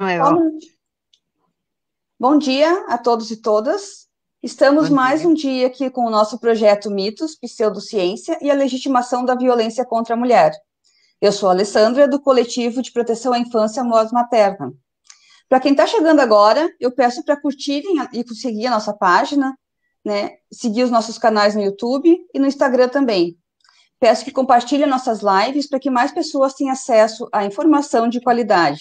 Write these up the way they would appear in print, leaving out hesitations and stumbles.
Nuevo. Bom, bom dia a todos e todas. Estamos Buen mais día. um dia aqui com o nosso projeto Mitos, Pseudociência e a Legitimação da Violência contra a Mulher. Eu sou a Alessandra, do Coletivo de Proteção à Infância Voz Materna. Para quem está chegando agora, eu peço para curtirem e seguir a nossa página, né? Seguir os nossos canais no YouTube e no Instagram também. Peço que compartilhem nossas lives para que mais pessoas tenham acesso à informação de qualidade.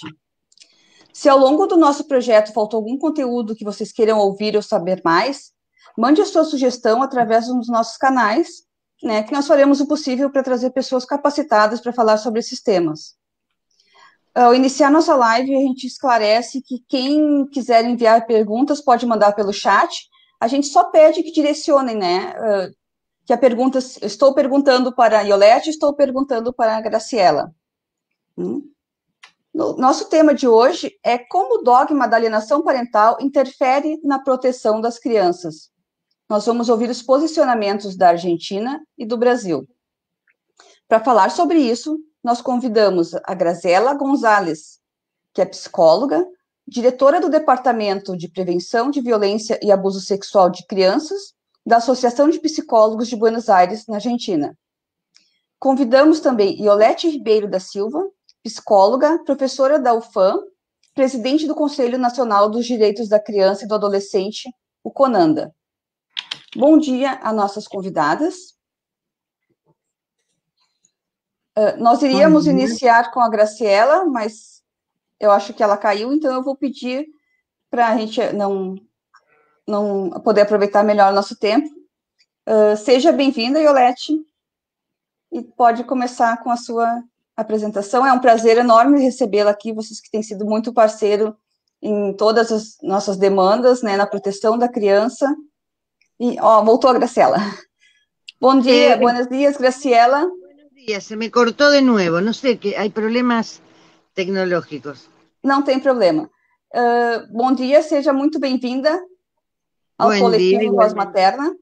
Se ao longo do nosso projeto faltou algum conteúdo que vocês queiram ouvir ou saber mais, mande a sua sugestão através dos nossos canais, né, que nós faremos o possível para trazer pessoas capacitadas para falar sobre esses temas. Ao iniciar nossa live, a gente esclarece que quem quiser enviar perguntas pode mandar pelo chat. A gente só pede que direcionem, né, que a pergunta, estou perguntando para a Iolete, estou perguntando para a Graciela. Nosso tema de hoje é como o dogma da alienação parental interfere na proteção das crianças. Nós vamos ouvir os posicionamentos da Argentina e do Brasil. Para falar sobre isso, nós convidamos a Graziela Gonzalez, que é psicóloga, diretora do Departamento de Prevenção de Violência e Abuso Sexual de Crianças da Associação de Psicólogos de Buenos Aires, na Argentina. Convidamos também Iolete Ribeiro da Silva, psicóloga, professora da UFAM, presidente do Conselho Nacional dos Direitos da Criança e do Adolescente, o CONANDA. Bom dia a nossas convidadas. Nós iríamos iniciar com a Graciela, mas eu acho que ela caiu, então eu vou pedir para a gente não poder aproveitar melhor o nosso tempo. Seja bem-vinda, Iolete, e pode começar com a sua apresentação. É um prazer enorme recebê-la aqui, vocês que têm sido muito parceiro em todas as nossas demandas, né, na proteção da criança. E, voltou a Graciela. Bom dia, buenos dias, Graciela. Buenos días, se me cortó de nuevo. No sé, que hay problemas tecnológicos. Não tem problema. Bom dia, seja muito bem-vinda ao Buen día, Coletivo Voz igualmente. Materna.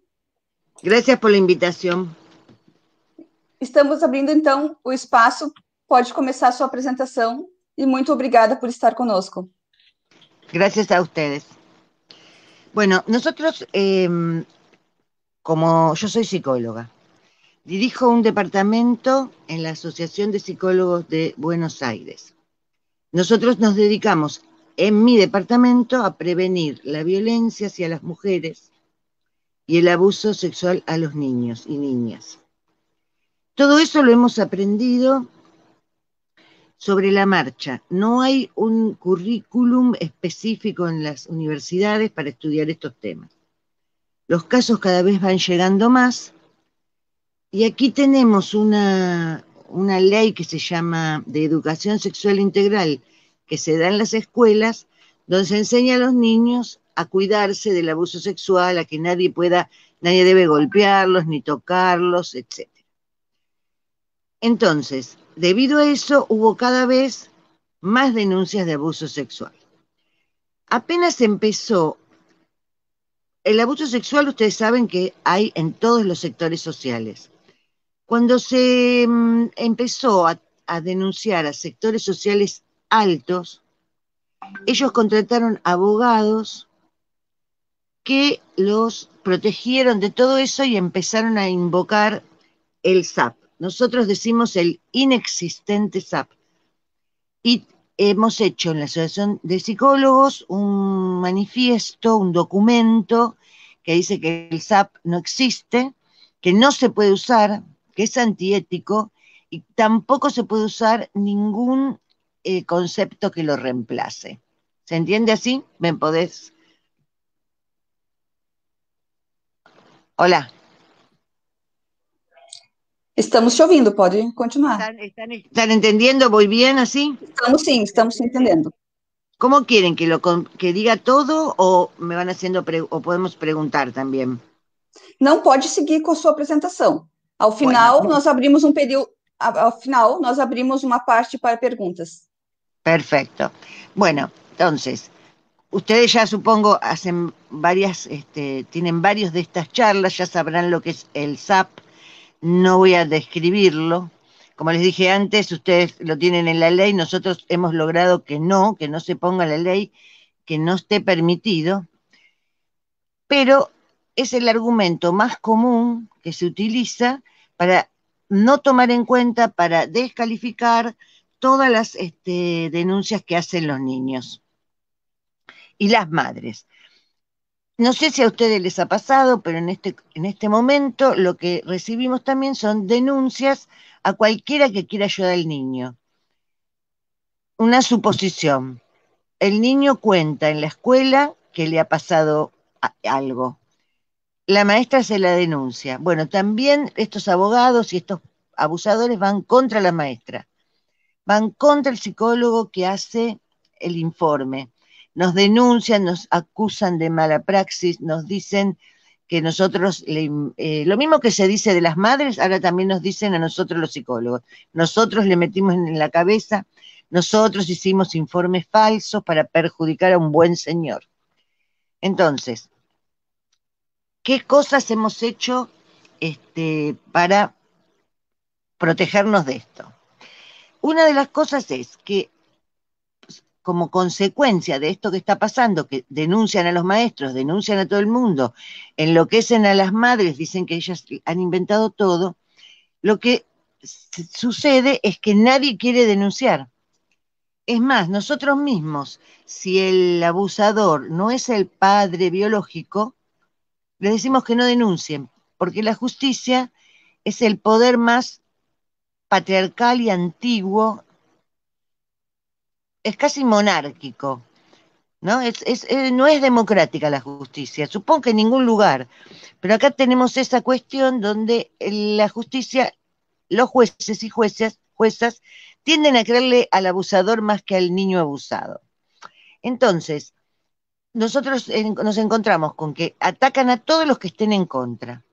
Gracias por la invitación. Estamos abrindo, então, o espaço. Pode começar a sua apresentação e muito obrigada por estar conosco. Gracias a ustedes. Bueno, nosotros, como yo soy psicóloga, dirijo un departamento en la Asociación de Psicólogos de Buenos Aires. Nosotros nos dedicamos en mi departamento a prevenir la violencia hacia las mujeres y el abuso sexual a los niños y niñas. Todo eso lo hemos aprendido sobre la marcha. No hay un currículum específico en las universidades para estudiar estos temas. Los casos cada vez van llegando más y aquí tenemos una ley que se llama de educación sexual integral que se da en las escuelas, donde se enseña a los niños a cuidarse del abuso sexual, a que nadie debe golpearlos ni tocarlos, etc. Entonces, debido a eso, hubo cada vez más denuncias de abuso sexual. Apenas empezó, el abuso sexual, ustedes saben que hay en todos los sectores sociales. Cuando se empezó a denunciar a sectores sociales altos, ellos contrataron abogados que los protegieron de todo eso y empezaron a invocar el SAP. Nosotros decimos el inexistente SAP. Y hemos hecho en la Asociación de Psicólogos un manifiesto, un documento que dice que el SAP no existe, que no se puede usar, que es antiético y tampoco se puede usar ningún concepto que lo reemplace. ¿Se entiende así? ¿Me podés? Hola. Estamos te ouvindo, pode continuar. ¿Están entendiendo? ¿Voy bien así? Estamos entendendo. ¿Cómo quieren que diga todo o me van haciendo o podemos preguntar también? Não, pode seguir com a sua apresentação. Ao final, nós abrimos um período. Ao final, nós abrimos uma parte para perguntas. Perfecto. Bueno, entonces, ustedes ya supongo hacen tienen varios de estas charlas, ya sabrán lo que es el SAP. No voy a describirlo. Como les dije antes, ustedes lo tienen en la ley, nosotros hemos logrado que no se ponga en la ley, que no esté permitido, pero es el argumento más común que se utiliza para no tomar en cuenta, para descalificar todas las denuncias que hacen los niños y las madres. No sé si a ustedes les ha pasado, pero en este momento lo que recibimos también son denuncias a cualquiera que quiera ayudar al niño. Una suposición. El niño cuenta en la escuela que le ha pasado algo. La maestra se la denuncia. Bueno, también estos abogados y estos abusadores van contra la maestra. Van contra el psicólogo que hace el informe. Nos denuncian, nos acusan de mala praxis, nos dicen que nosotros, lo mismo que se dice de las madres, ahora también nos dicen a nosotros los psicólogos. Nosotros le metimos en la cabeza, nosotros hicimos informes falsos para perjudicar a un buen señor. Entonces, ¿qué cosas hemos hecho para protegernos de esto? Una de las cosas es que, como consecuencia de esto que está pasando, que denuncian a los maestros, denuncian a todo el mundo, enloquecen a las madres, dicen que ellas han inventado todo, lo que sucede es que nadie quiere denunciar. Es más, nosotros mismos, si el abusador no es el padre biológico, le decimos que no denuncien, porque la justicia es el poder más patriarcal y antiguo, es casi monárquico, ¿no? No es democrática la justicia, supongo que en ningún lugar, pero acá tenemos esa cuestión donde la justicia, los jueces y juezas tienden a creerle al abusador más que al niño abusado. Entonces, nosotros nos encontramos con que atacan a todos los que estén en contra.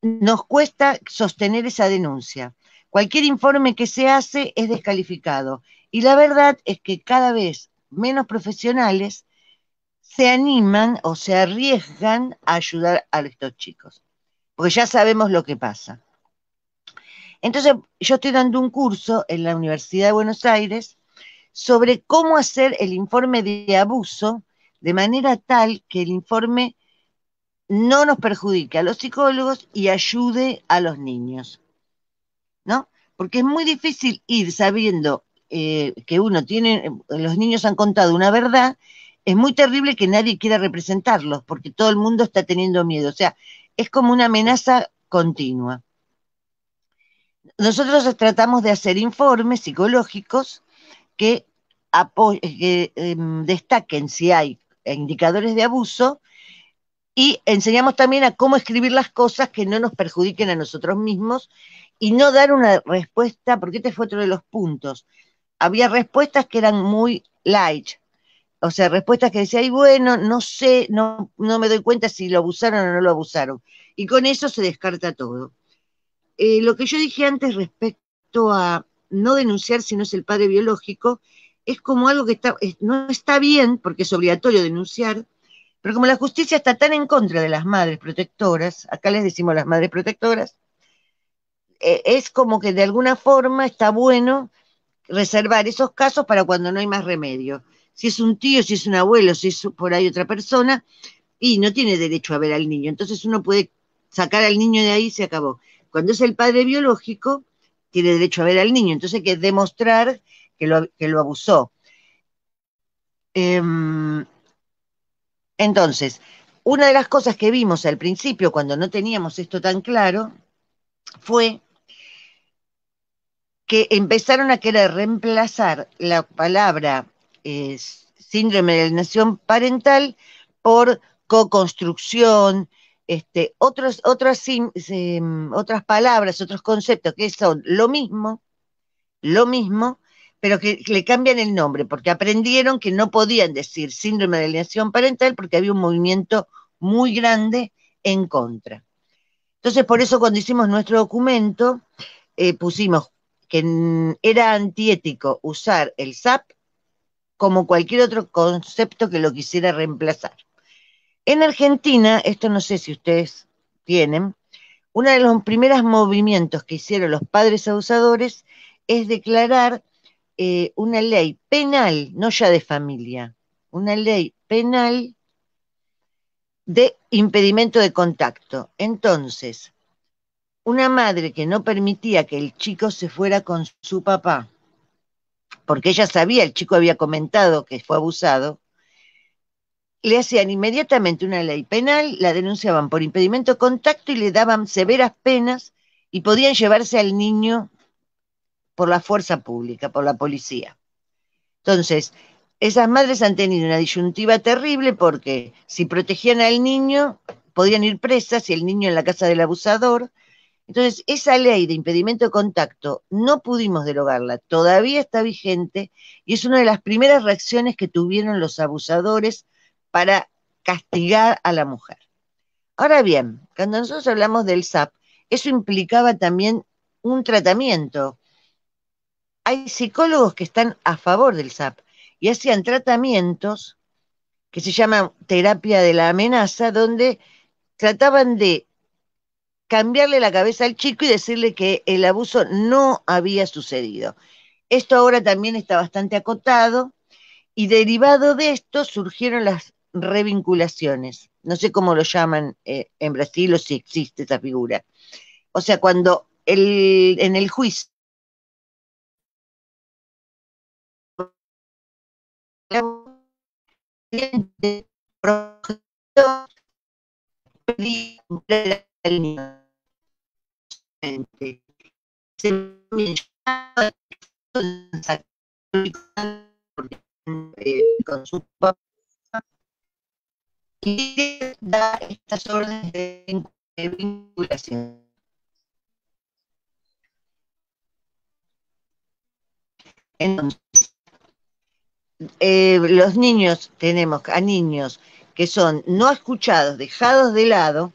Nos cuesta sostener esa denuncia. Cualquier informe que se hace es descalificado. Y la verdad es que cada vez menos profesionales se animan o se arriesgan a ayudar a estos chicos, porque ya sabemos lo que pasa. Entonces, yo estoy dando un curso en la Universidad de Buenos Aires sobre cómo hacer el informe de abuso de manera tal que el informe no nos perjudique a los psicólogos y ayude a los niños, ¿no? Porque es muy difícil ir sabiendo que los niños han contado una verdad, es muy terrible que nadie quiera representarlos, porque todo el mundo está teniendo miedo, o sea, es como una amenaza continua. Nosotros tratamos de hacer informes psicológicos que destaquen si hay indicadores de abuso, y enseñamos también a cómo escribir las cosas que no nos perjudiquen a nosotros mismos y no dar una respuesta, porque este fue otro de los puntos. Había respuestas que eran muy light, o sea, respuestas que decían, ay, bueno, no sé, no me doy cuenta si lo abusaron o no lo abusaron. Y con eso se descarta todo. Lo que yo dije antes respecto a no denunciar si no es el padre biológico, es como algo que no está bien, porque es obligatorio denunciar, pero como la justicia está tan en contra de las madres protectoras, acá les decimos las madres protectoras, es como que de alguna forma está bueno reservar esos casos para cuando no hay más remedio. Si es un tío, si es un abuelo, si es por ahí otra persona, y no tiene derecho a ver al niño. Entonces uno puede sacar al niño de ahí y se acabó. Cuando es el padre biológico, tiene derecho a ver al niño. Entonces hay que demostrar que lo abusó. Entonces, una de las cosas que vimos al principio, cuando no teníamos esto tan claro, fue que empezaron a querer reemplazar la palabra síndrome de alienación parental por co-construcción, otras palabras, otros conceptos que son lo mismo, pero que le cambian el nombre, porque aprendieron que no podían decir síndrome de alienación parental porque había un movimiento muy grande en contra. Entonces, por eso cuando hicimos nuestro documento, pusimos que era antiético usar el SAP como cualquier otro concepto que lo quisiera reemplazar. En Argentina, esto no sé si ustedes tienen, uno de los primeros movimientos que hicieron los padres abusadores es declarar una ley penal, no ya de familia, una ley penal de impedimento de contacto. Entonces, una madre que no permitía que el chico se fuera con su papá, porque ella sabía, el chico había comentado que fue abusado, le hacían inmediatamente una ley penal, la denunciaban por impedimento de contacto y le daban severas penas y podían llevarse al niño por la fuerza pública, por la policía. Entonces, esas madres han tenido una disyuntiva terrible porque si protegían al niño, podían ir presas y el niño en la casa del abusador. Entonces, esa ley de impedimento de contacto no pudimos derogarla, todavía está vigente y es una de las primeras reacciones que tuvieron los abusadores para castigar a la mujer. Ahora bien, cuando nosotros hablamos del SAP, eso implicaba también un tratamiento. Hay psicólogos que están a favor del SAP y hacían tratamientos que se llaman terapia de la amenaza, donde trataban de cambiarle la cabeza al chico y decirle que el abuso no había sucedido. Esto ahora también está bastante acotado y derivado de esto surgieron las revinculaciones. No sé cómo lo llaman en Brasil o si existe esa figura. O sea, cuando en el juicio con su papá y da estas órdenes de vinculación. Entonces, los niños, tenemos a niños que son no escuchados, dejados de lado,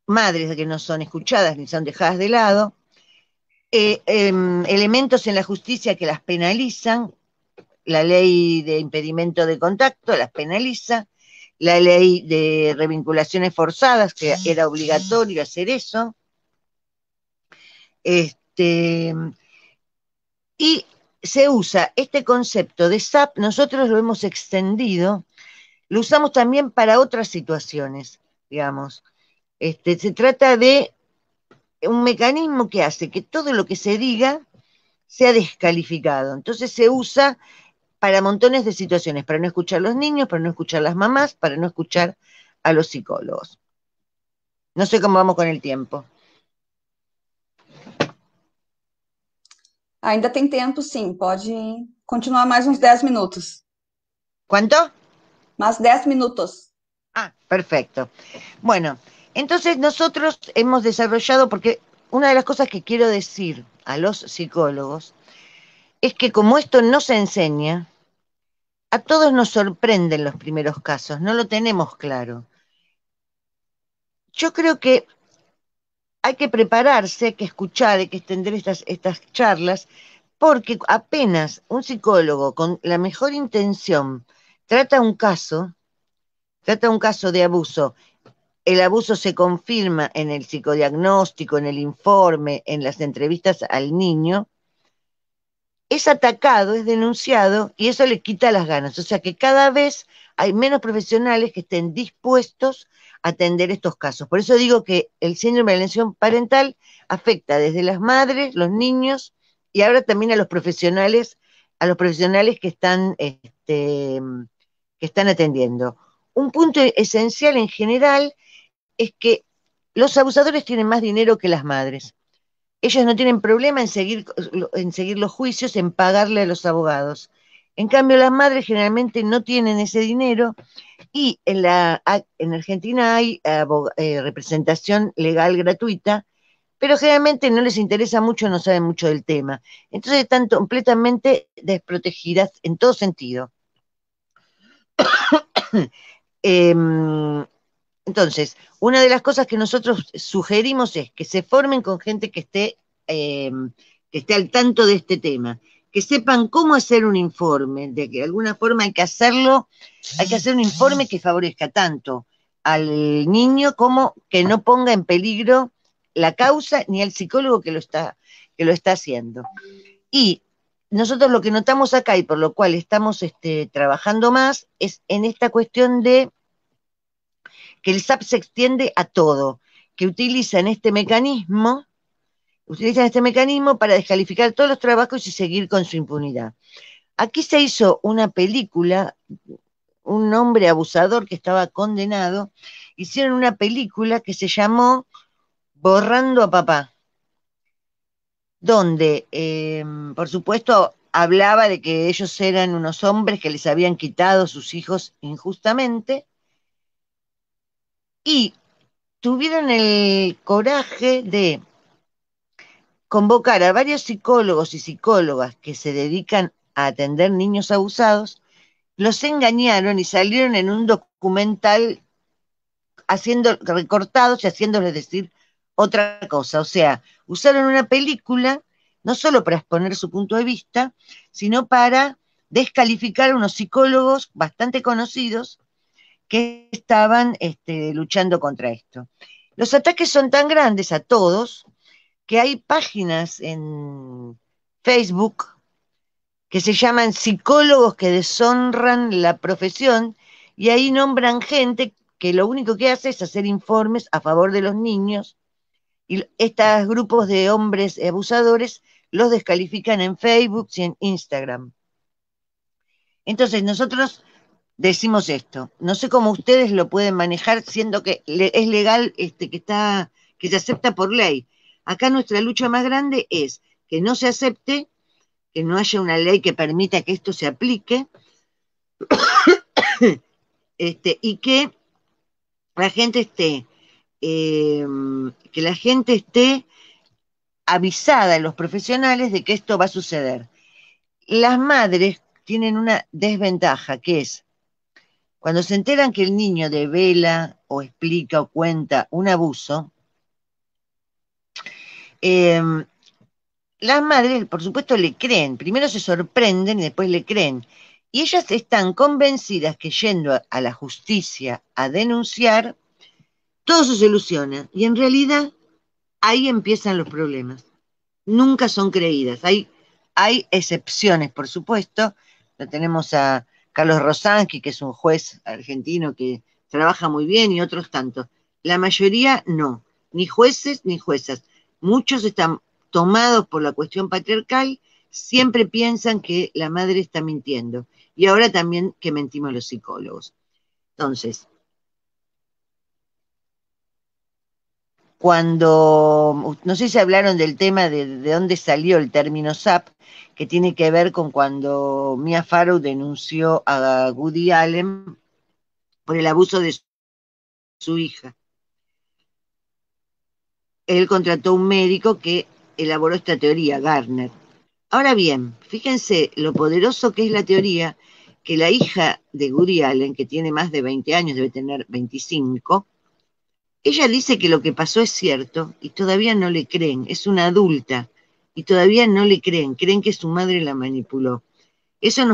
madres que no son escuchadas ni son dejadas de lado, elementos en la justicia que las penalizan, la ley de impedimento de contacto las penaliza, la ley de revinculaciones forzadas, que era obligatorio hacer eso, y se usa este concepto de SAP, nosotros lo hemos extendido, lo usamos también para otras situaciones, digamos. Se trata de un mecanismo que hace que todo lo que se diga sea descalificado. Entonces se usa para montones de situaciones, para no escuchar a los niños, para no escuchar a las mamás, para no escuchar a los psicólogos. No sé cómo vamos con el tiempo. Ainda tem tempo, sim. Pode continuar mais uns 10 minutos. ¿Cuánto? Más 10 minutos. Ah, perfecto. Bueno, entonces nosotros hemos desarrollado, porque una de las cosas que quiero decir a los psicólogos es que como esto no se enseña, a todos nos sorprenden los primeros casos, no lo tenemos claro. Yo creo que hay que prepararse, hay que escuchar, hay que extender estas charlas, porque apenas un psicólogo con la mejor intención trata un caso de abuso, el abuso se confirma en el psicodiagnóstico, en el informe, en las entrevistas al niño, es atacado, es denunciado y eso le quita las ganas. O sea que cada vez hay menos profesionales que estén dispuestos a atender estos casos. Por eso digo que el síndrome de alienación parental afecta desde las madres, los niños y ahora también a los profesionales que están atendiendo. Un punto esencial en general es que los abusadores tienen más dinero que las madres. Ellos no tienen problema en seguir los juicios, en pagarle a los abogados. En cambio, las madres generalmente no tienen ese dinero y en Argentina hay representación legal gratuita, pero generalmente no les interesa mucho, no saben mucho del tema. Entonces están completamente desprotegidas en todo sentido. Entonces, una de las cosas que nosotros sugerimos es que se formen con gente que esté al tanto de este tema, que sepan cómo hacer un informe, de que de alguna forma hay que hacer un informe que favorezca tanto al niño como que no ponga en peligro la causa ni al psicólogo que lo está haciendo. Y nosotros lo que notamos acá y por lo cual estamos trabajando más es en esta cuestión de que el SAP se extiende a todo, que utilizan este mecanismo para descalificar todos los trabajos y seguir con su impunidad. Aquí se hizo una película, un hombre abusador que estaba condenado, hicieron una película que se llamó Borrando a Papá, donde, por supuesto, hablaba de que ellos eran unos hombres que les habían quitado sus hijos injustamente y tuvieron el coraje de convocar a varios psicólogos y psicólogas que se dedican a atender niños abusados, los engañaron y salieron en un documental haciendo recortados y haciéndoles decir otra cosa. O sea, usaron una película no solo para exponer su punto de vista, sino para descalificar a unos psicólogos bastante conocidos que estaban luchando contra esto. Los ataques son tan grandes a todos que hay páginas en Facebook que se llaman Psicólogos que deshonran la profesión, y ahí nombran gente que lo único que hace es hacer informes a favor de los niños, y estos grupos de hombres abusadores los descalifican en Facebook y en Instagram. Entonces nosotros decimos esto, no sé cómo ustedes lo pueden manejar, siendo que es legal, que se acepta por ley. Acá nuestra lucha más grande es que no se acepte, que no haya una ley que permita que esto se aplique, y que la gente esté avisada, los profesionales, de que esto va a suceder. Las madres tienen una desventaja, que es cuando se enteran que el niño devela o explica o cuenta un abuso, las madres, por supuesto, le creen. Primero se sorprenden y después le creen. Y ellas están convencidas que yendo a la justicia a denunciar, todo se soluciona. Y en realidad, ahí empiezan los problemas. Nunca son creídas. Hay excepciones, por supuesto. Lo tenemos a Carlos Rosansky, que es un juez argentino que trabaja muy bien, y otros tantos. La mayoría no. Ni jueces ni juezas. Muchos están tomados por la cuestión patriarcal, siempre piensan que la madre está mintiendo. Y ahora también que mentimos los psicólogos. Entonces, no sé si hablaron del tema de dónde salió el término SAP, que tiene que ver con cuando Mia Farrow denunció a Woody Allen por el abuso de su hija. Él contrató un médico que elaboró esta teoría, Gardner. Ahora bien, fíjense lo poderoso que es la teoría, que la hija de Woody Allen, que tiene más de 20 años, debe tener 25, ella dice que lo que pasó es cierto y todavía no le creen, es una adulta y todavía no le creen que su madre la manipuló. Eso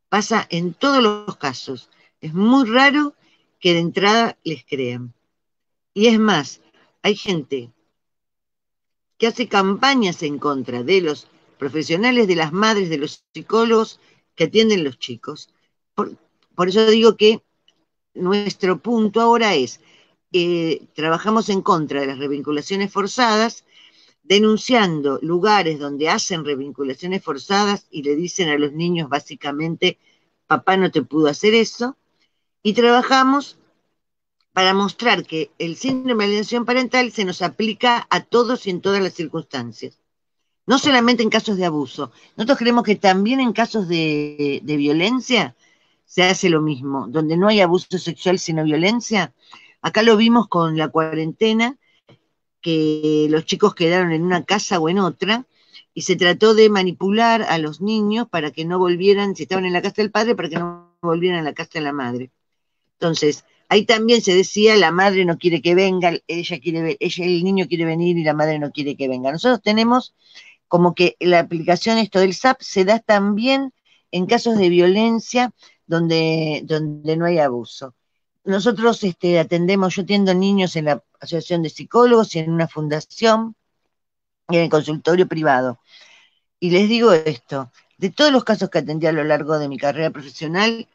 pasa en todos los casos. Es muy raro que de entrada les crean. Y es más, hay gente que hace campañas en contra de los profesionales, de las madres, de los psicólogos que atienden los chicos. Por eso digo que nuestro punto ahora es, trabajamos en contra de las revinculaciones forzadas, denunciando lugares donde hacen revinculaciones forzadas y le dicen a los niños básicamente, papá no te pudo hacer eso, y trabajamos para mostrar que el síndrome de alienación parental se nos aplica a todos y en todas las circunstancias. No solamente en casos de abuso. Nosotros creemos que también en casos de violencia se hace lo mismo. Donde no hay abuso sexual sino violencia. Acá lo vimos con la cuarentena, que los chicos quedaron en una casa o en otra, y se trató de manipular a los niños para que no volvieran, si estaban en la casa del padre, para que no volvieran a la casa de la madre. Entonces, ahí también se decía, la madre no quiere que venga, el niño quiere venir y la madre no quiere que venga. Nosotros tenemos como que la aplicación esto del SAP se da también en casos de violencia donde no hay abuso. nosotros atendemos, yo atiendo niños en la Asociación de Psicólogos y en una fundación y en el consultorio privado. Y les digo esto, de todos los casos que atendí a lo largo de mi carrera profesional,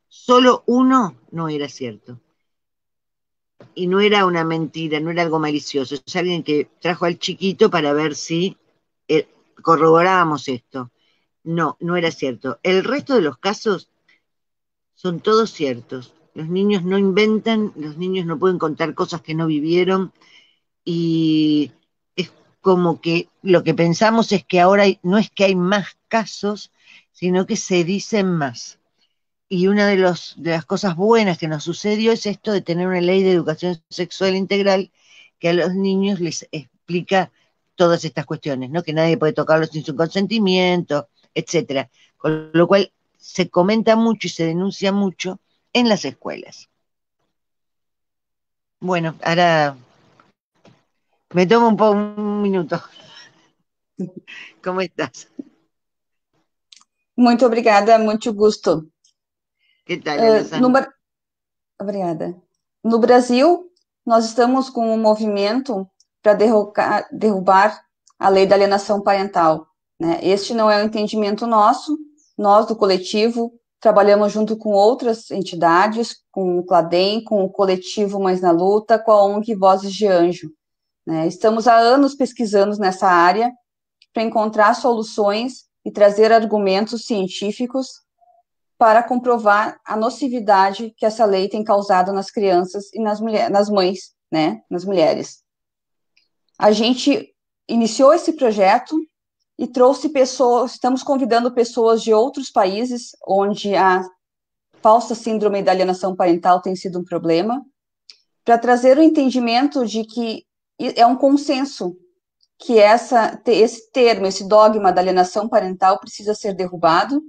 solo uno no era cierto. Y no era una mentira, no era algo malicioso, es alguien que trajo al chiquito para ver si corroborábamos esto. No, no era cierto. El resto de los casos son todos ciertos. Los niños no inventan, los niños no pueden contar cosas que no vivieron y es como que lo que pensamos es que ahora no es que hay más casos, sino que se dicen más. Y una de las cosas buenas que nos sucedió es esto de tener una ley de educación sexual integral que a los niños les explica todas estas cuestiones, ¿no? Que nadie puede tocarlos sin su consentimiento, etcétera. Con lo cual se comenta mucho y se denuncia mucho en las escuelas. Bueno, ahora me tomo un minuto. ¿Cómo estás? Muito obrigada, muito gusto. Que tal, Alessandra? Obrigada. No Brasil, nós estamos com um movimento para derrubar a lei da alienação parental, né? Este não é um entendimento nosso, nós do coletivo trabalhamos junto com outras entidades, com o CLADEM, com o coletivo Mães na Luta, com a ONG Vozes de Anjo, né? Estamos há anos pesquisando nessa área para encontrar soluções e trazer argumentos científicos para comprovar a nocividade que essa lei tem causado nas crianças e nas mães, né, nas mulheres. A gente iniciou esse projeto e trouxe pessoas, estamos convidando pessoas de outros países onde a falsa síndrome da alienação parental tem sido um problema, para trazer o entendimento de que é um consenso que esse termo, esse dogma da alienação parental precisa ser derrubado,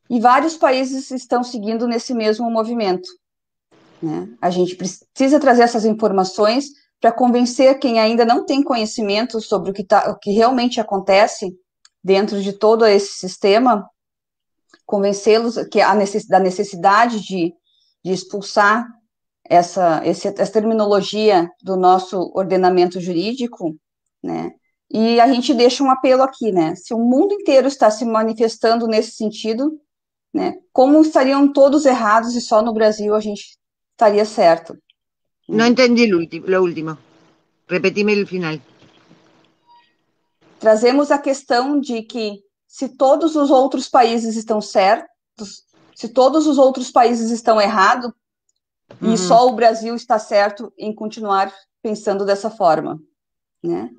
e vários países estão seguindo nesse mesmo movimento, né? A gente precisa trazer essas informações para convencer quem ainda não tem conhecimento sobre o que realmente acontece dentro de todo esse sistema, convencê-los da necessidade de expulsar essa terminologia do nosso ordenamento jurídico, né? E a gente deixa um apelo aqui, né? Se o mundo inteiro está se manifestando nesse sentido, né, como estariam todos errados e só no Brasil a gente estaria certo? Não entendi lo último. Repetime o final. Trazemos a questão de que se todos os outros países estão certos, se todos os outros países estão errados, e só o Brasil está certo em continuar pensando dessa forma, né?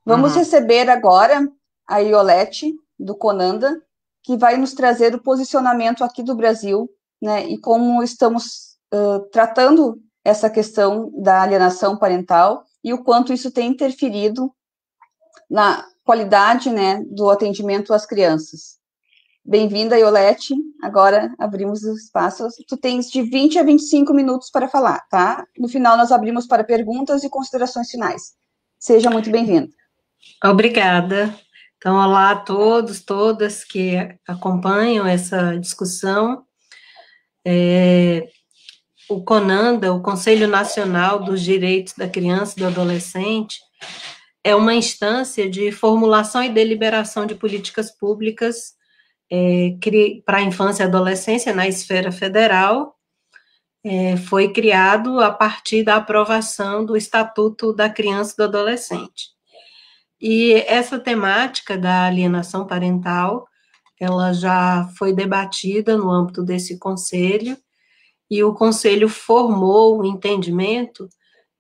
Vamos receber agora a Iolete, do Conanda, que vai nos trazer o posicionamento aqui do Brasil, né, e como estamos tratando essa questão da alienação parental e o quanto isso tem interferido na qualidade, né, do atendimento às crianças. Bem-vinda, Iolete. Agora abrimos o espaço. Tu tens de 20 a 25 minutos para falar, tá? No final, nós abrimos para perguntas e considerações finais. Seja muito bem-vinda. Obrigada. Então, olá a todos, todas que acompanham essa discussão. O CONANDA, o Conselho Nacional dos Direitos da Criança e do Adolescente, é uma instância de formulação e deliberação de políticas públicas para a infância e adolescência na esfera federal. Foi criado a partir da aprovação do Estatuto da Criança e do Adolescente. E essa temática da alienação parental, ela já foi debatida no âmbito desse conselho, e o conselho formou o entendimento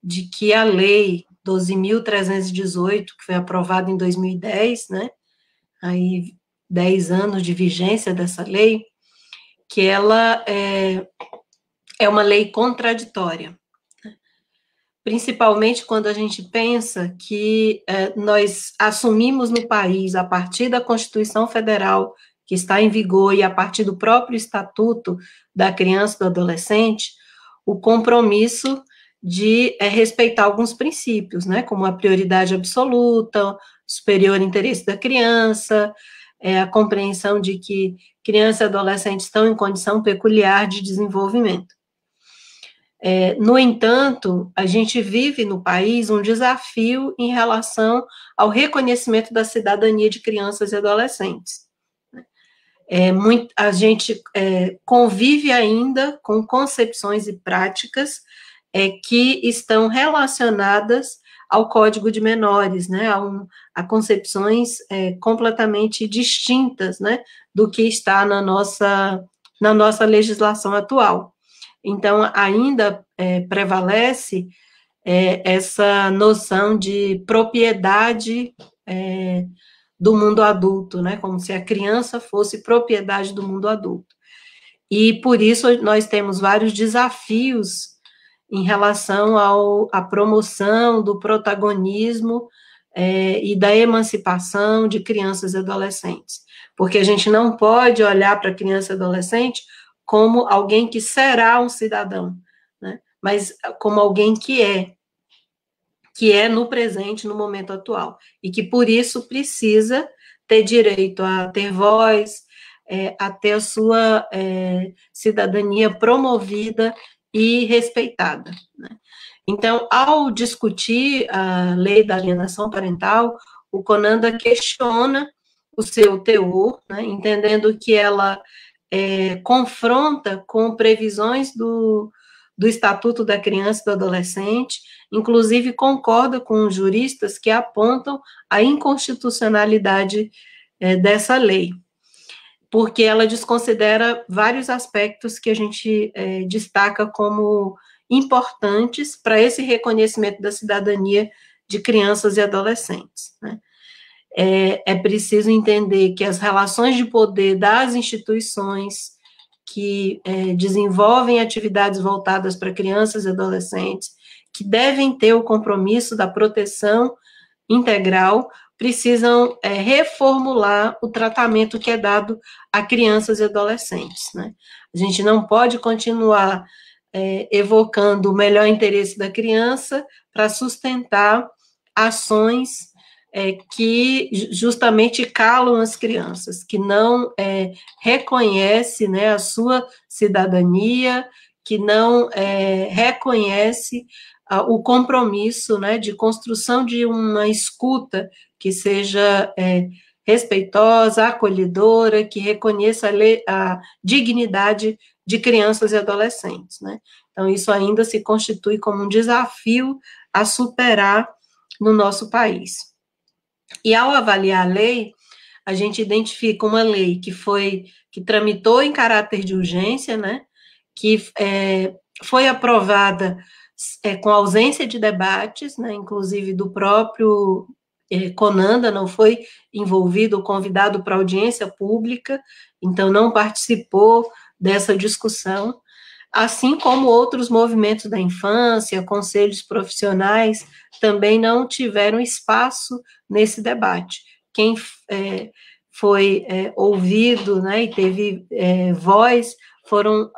de que a lei 12.318, que foi aprovada em 2010, né, aí 10 anos de vigência dessa lei, que ela é uma lei contraditória, principalmente quando a gente pensa que nós assumimos no país, a partir da Constituição Federal, que está em vigor, e a partir do próprio Estatuto da Criança e do Adolescente, o compromisso de respeitar alguns princípios, né, como a prioridade absoluta, o superior interesse da criança, a compreensão de que crianças e adolescentes estão em condição peculiar de desenvolvimento. No entanto, a gente vive no país um desafio em relação ao reconhecimento da cidadania de crianças e adolescentes. A gente convive ainda com concepções e práticas que estão relacionadas ao Código de Menores, né, a concepções completamente distintas, né, do que está na nossa legislação atual. Então, ainda prevalece essa noção de propriedade do mundo adulto, né, como se a criança fosse propriedade do mundo adulto. E, por isso, nós temos vários desafios em relação à promoção do protagonismo e da emancipação de crianças e adolescentes. Porque a gente não pode olhar para a criança e adolescente como alguém que será um cidadão, né? Mas como alguém que é no presente, no momento atual, e que, por isso, precisa ter direito a ter voz, a ter a sua cidadania promovida e respeitada, né? Então, ao discutir a lei da alienação parental, o Conanda questiona o seu teor, né, entendendo que ela confronta com previsões do Estatuto da Criança e do Adolescente, inclusive concorda com os juristas que apontam a inconstitucionalidade dessa lei, porque ela desconsidera vários aspectos que a gente destaca como importantes para esse reconhecimento da cidadania de crianças e adolescentes, né? É preciso entender que as relações de poder das instituições que desenvolvem atividades voltadas para crianças e adolescentes, que devem ter o compromisso da proteção integral, precisam reformular o tratamento que é dado a crianças e adolescentes, né? A gente não pode continuar evocando o melhor interesse da criança para sustentar ações que justamente calam as crianças, que não reconhece, né, a sua cidadania, que não reconhece o compromisso, né, de construção de uma escuta que seja respeitosa, acolhedora, que reconheça a dignidade de crianças e adolescentes, né? Então, isso ainda se constitui como um desafio a superar no nosso país. E ao avaliar a lei, a gente identifica uma lei que tramitou em caráter de urgência, né, que foi aprovada com ausência de debates, né, inclusive do próprio Conanda, não foi envolvido ou convidado para audiência pública, então não participou dessa discussão, assim como outros movimentos da infância, conselhos profissionais, também não tiveram espaço nesse debate. Quem foi ouvido, né, e teve voz foram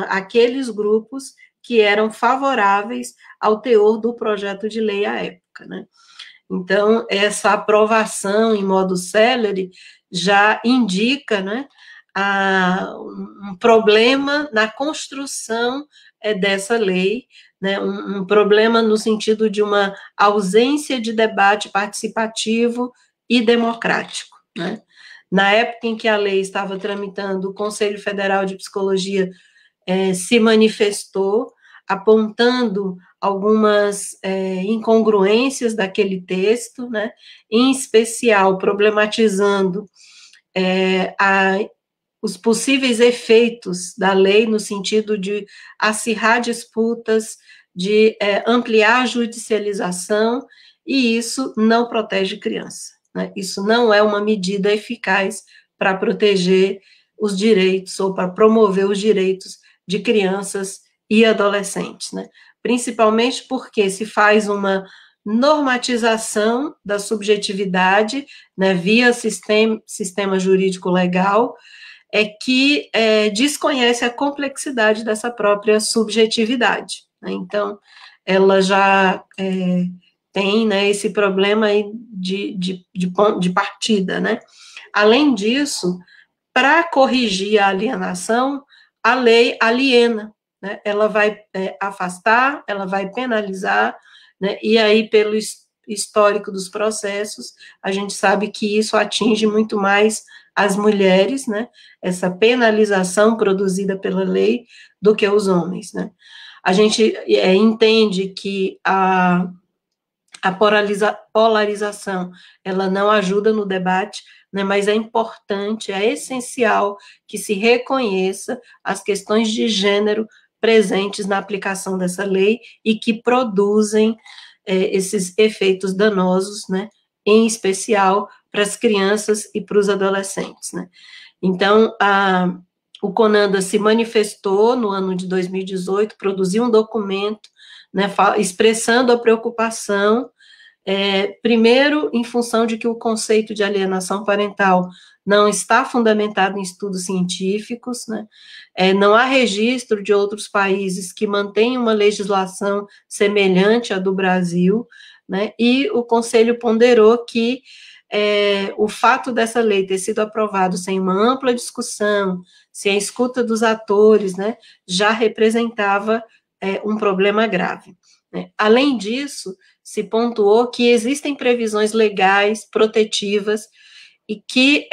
aqueles grupos que eram favoráveis ao teor do projeto de lei à época, né? Então, essa aprovação em modo célere já indica, né, um problema na construção dessa lei, né, um problema no sentido de uma ausência de debate participativo e democrático, né? Na época em que a lei estava tramitando, o Conselho Federal de Psicologia se manifestou, apontando algumas incongruências daquele texto, né, em especial problematizando os possíveis efeitos da lei no sentido de acirrar disputas, de ampliar a judicialização, e isso não protege criança, né? Isso não é uma medida eficaz para proteger os direitos ou para promover os direitos de crianças e adolescentes, né? Principalmente porque se faz uma normatização da subjetividade, né, via sistema jurídico legal, que desconhece a complexidade dessa própria subjetividade, né? Então, ela já tem, né, esse problema aí de partida, né? Além disso, para corrigir a alienação, a lei aliena, né, ela vai afastar, ela vai penalizar, né, e aí, pelo histórico dos processos, a gente sabe que isso atinge muito mais as mulheres, né, essa penalização produzida pela lei, do que os homens, né. A gente entende que a polarização, ela não ajuda no debate, né, mas é importante, é essencial que se reconheça as questões de gênero presentes na aplicação dessa lei e que produzem esses efeitos danosos, né, em especial para as crianças e para os adolescentes, né. Então, o CONANDA se manifestou no ano de 2018, produziu um documento, né, expressando a preocupação, primeiro, em função de que o conceito de alienação parental não está fundamentado em estudos científicos, né, não há registro de outros países que mantenham uma legislação semelhante à do Brasil, né, e o Conselho ponderou que o fato dessa lei ter sido aprovada sem uma ampla discussão, sem a escuta dos atores, né, já representava um problema grave, né. Além disso, se pontuou que existem previsões legais protetivas e que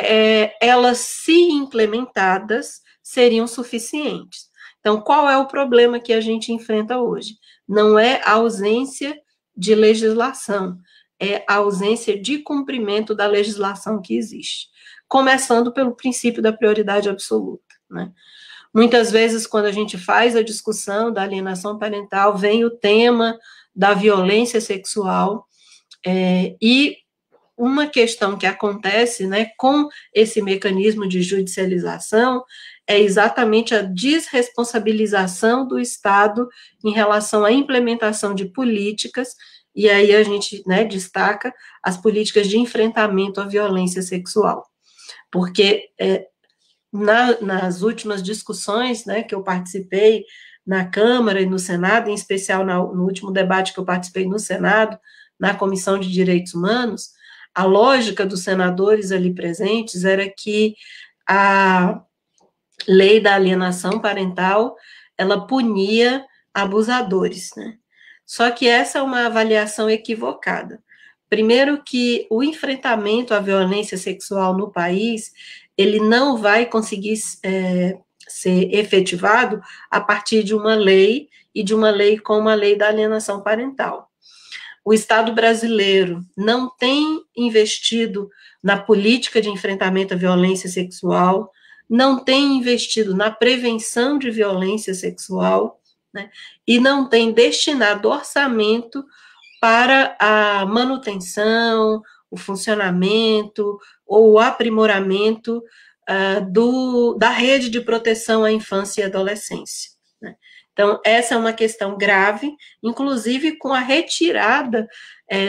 elas, se implementadas, seriam suficientes. Então, qual é o problema que a gente enfrenta hoje? Não é a ausência de legislação, é a ausência de cumprimento da legislação que existe, começando pelo princípio da prioridade absoluta, né? Muitas vezes, quando a gente faz a discussão da alienação parental, vem o tema da violência sexual, e uma questão que acontece, né, com esse mecanismo de judicialização é exatamente a desresponsabilização do Estado em relação à implementação de políticas, e aí a gente, né, destaca as políticas de enfrentamento à violência sexual, porque nas últimas discussões, né, que eu participei na Câmara e no Senado, em especial no último debate que eu participei no Senado, na Comissão de Direitos Humanos, a lógica dos senadores ali presentes era que a lei da alienação parental, ela punia abusadores, né? Só que essa é uma avaliação equivocada. Primeiro que o enfrentamento à violência sexual no país, ele não vai conseguir ser efetivado a partir de uma lei, e de uma lei como a lei da alienação parental. O Estado brasileiro não tem investido na política de enfrentamento à violência sexual, não tem investido na prevenção de violência sexual, né, e não tem destinado orçamento para a manutenção, o funcionamento ou o aprimoramento da rede de proteção à infância e adolescência, né. Então, essa é uma questão grave, inclusive com a retirada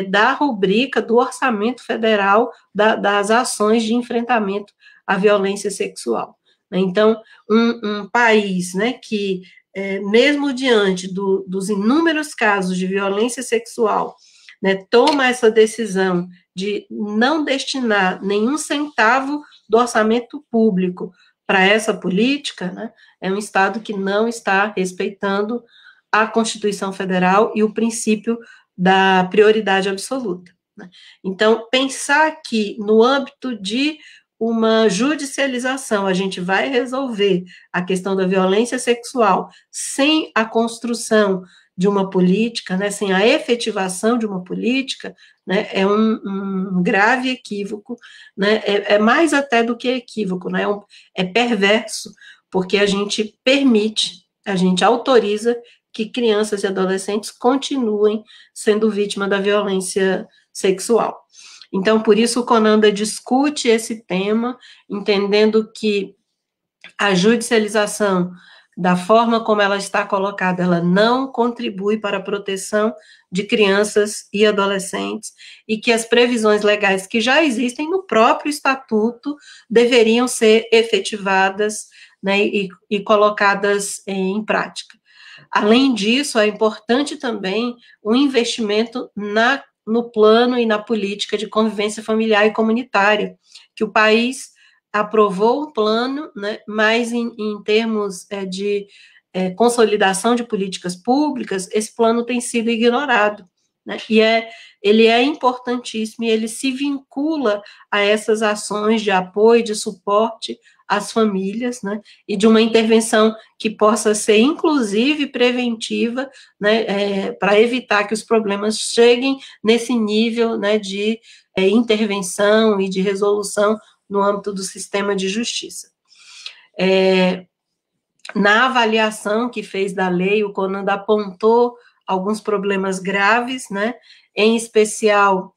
da rubrica do orçamento federal das ações de enfrentamento à violência sexual. Então, um país, né, que, mesmo diante dos inúmeros casos de violência sexual, né, toma essa decisão de não destinar nenhum centavo do orçamento público para essa política, né, é um Estado que não está respeitando a Constituição Federal e o princípio da prioridade absoluta, né. Então, pensar que no âmbito de uma judicialização a gente vai resolver a questão da violência sexual sem a construção de uma política, né, sem a efetivação de uma política, né, é um grave equívoco, né, é mais até do que equívoco, né, é perverso, porque a gente permite, a gente autoriza que crianças e adolescentes continuem sendo vítimas da violência sexual. Então, por isso o CONANDA discute esse tema, entendendo que a judicialização, da forma como ela está colocada, ela não contribui para a proteção de crianças e adolescentes, e que as previsões legais que já existem no próprio estatuto deveriam ser efetivadas, né, e colocadas em prática. Além disso, é importante também o investimento no plano e na política de convivência familiar e comunitária, que o país aprovou o plano, né, mas em termos de consolidação de políticas públicas, esse plano tem sido ignorado, né? E ele é importantíssimo e ele se vincula a essas ações de apoio, de suporte às famílias, né? E de uma intervenção que possa ser, inclusive, preventiva, né? Para evitar que os problemas cheguem nesse nível, né? De intervenção e de resolução no âmbito do sistema de justiça. Na avaliação que fez da lei, o CONANDA apontou alguns problemas graves, né? Em especial,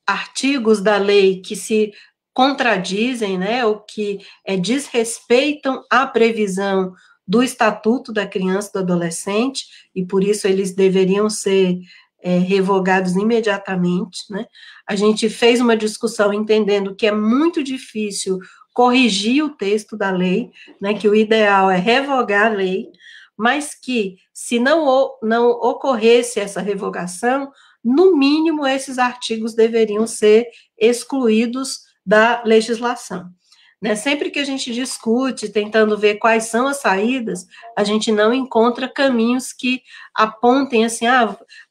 artigos da lei que se contradizem, né? Ou que desrespeitam a previsão do Estatuto da Criança e do Adolescente, e por isso eles deveriam ser revogados imediatamente, né? A gente fez uma discussão entendendo que é muito difícil corrigir o texto da lei, né, que o ideal é revogar a lei, mas que, se não ocorresse essa revogação, no mínimo, esses artigos deveriam ser excluídos da legislação. Né? Sempre que a gente discute, tentando ver quais são as saídas, a gente não encontra caminhos que apontem assim,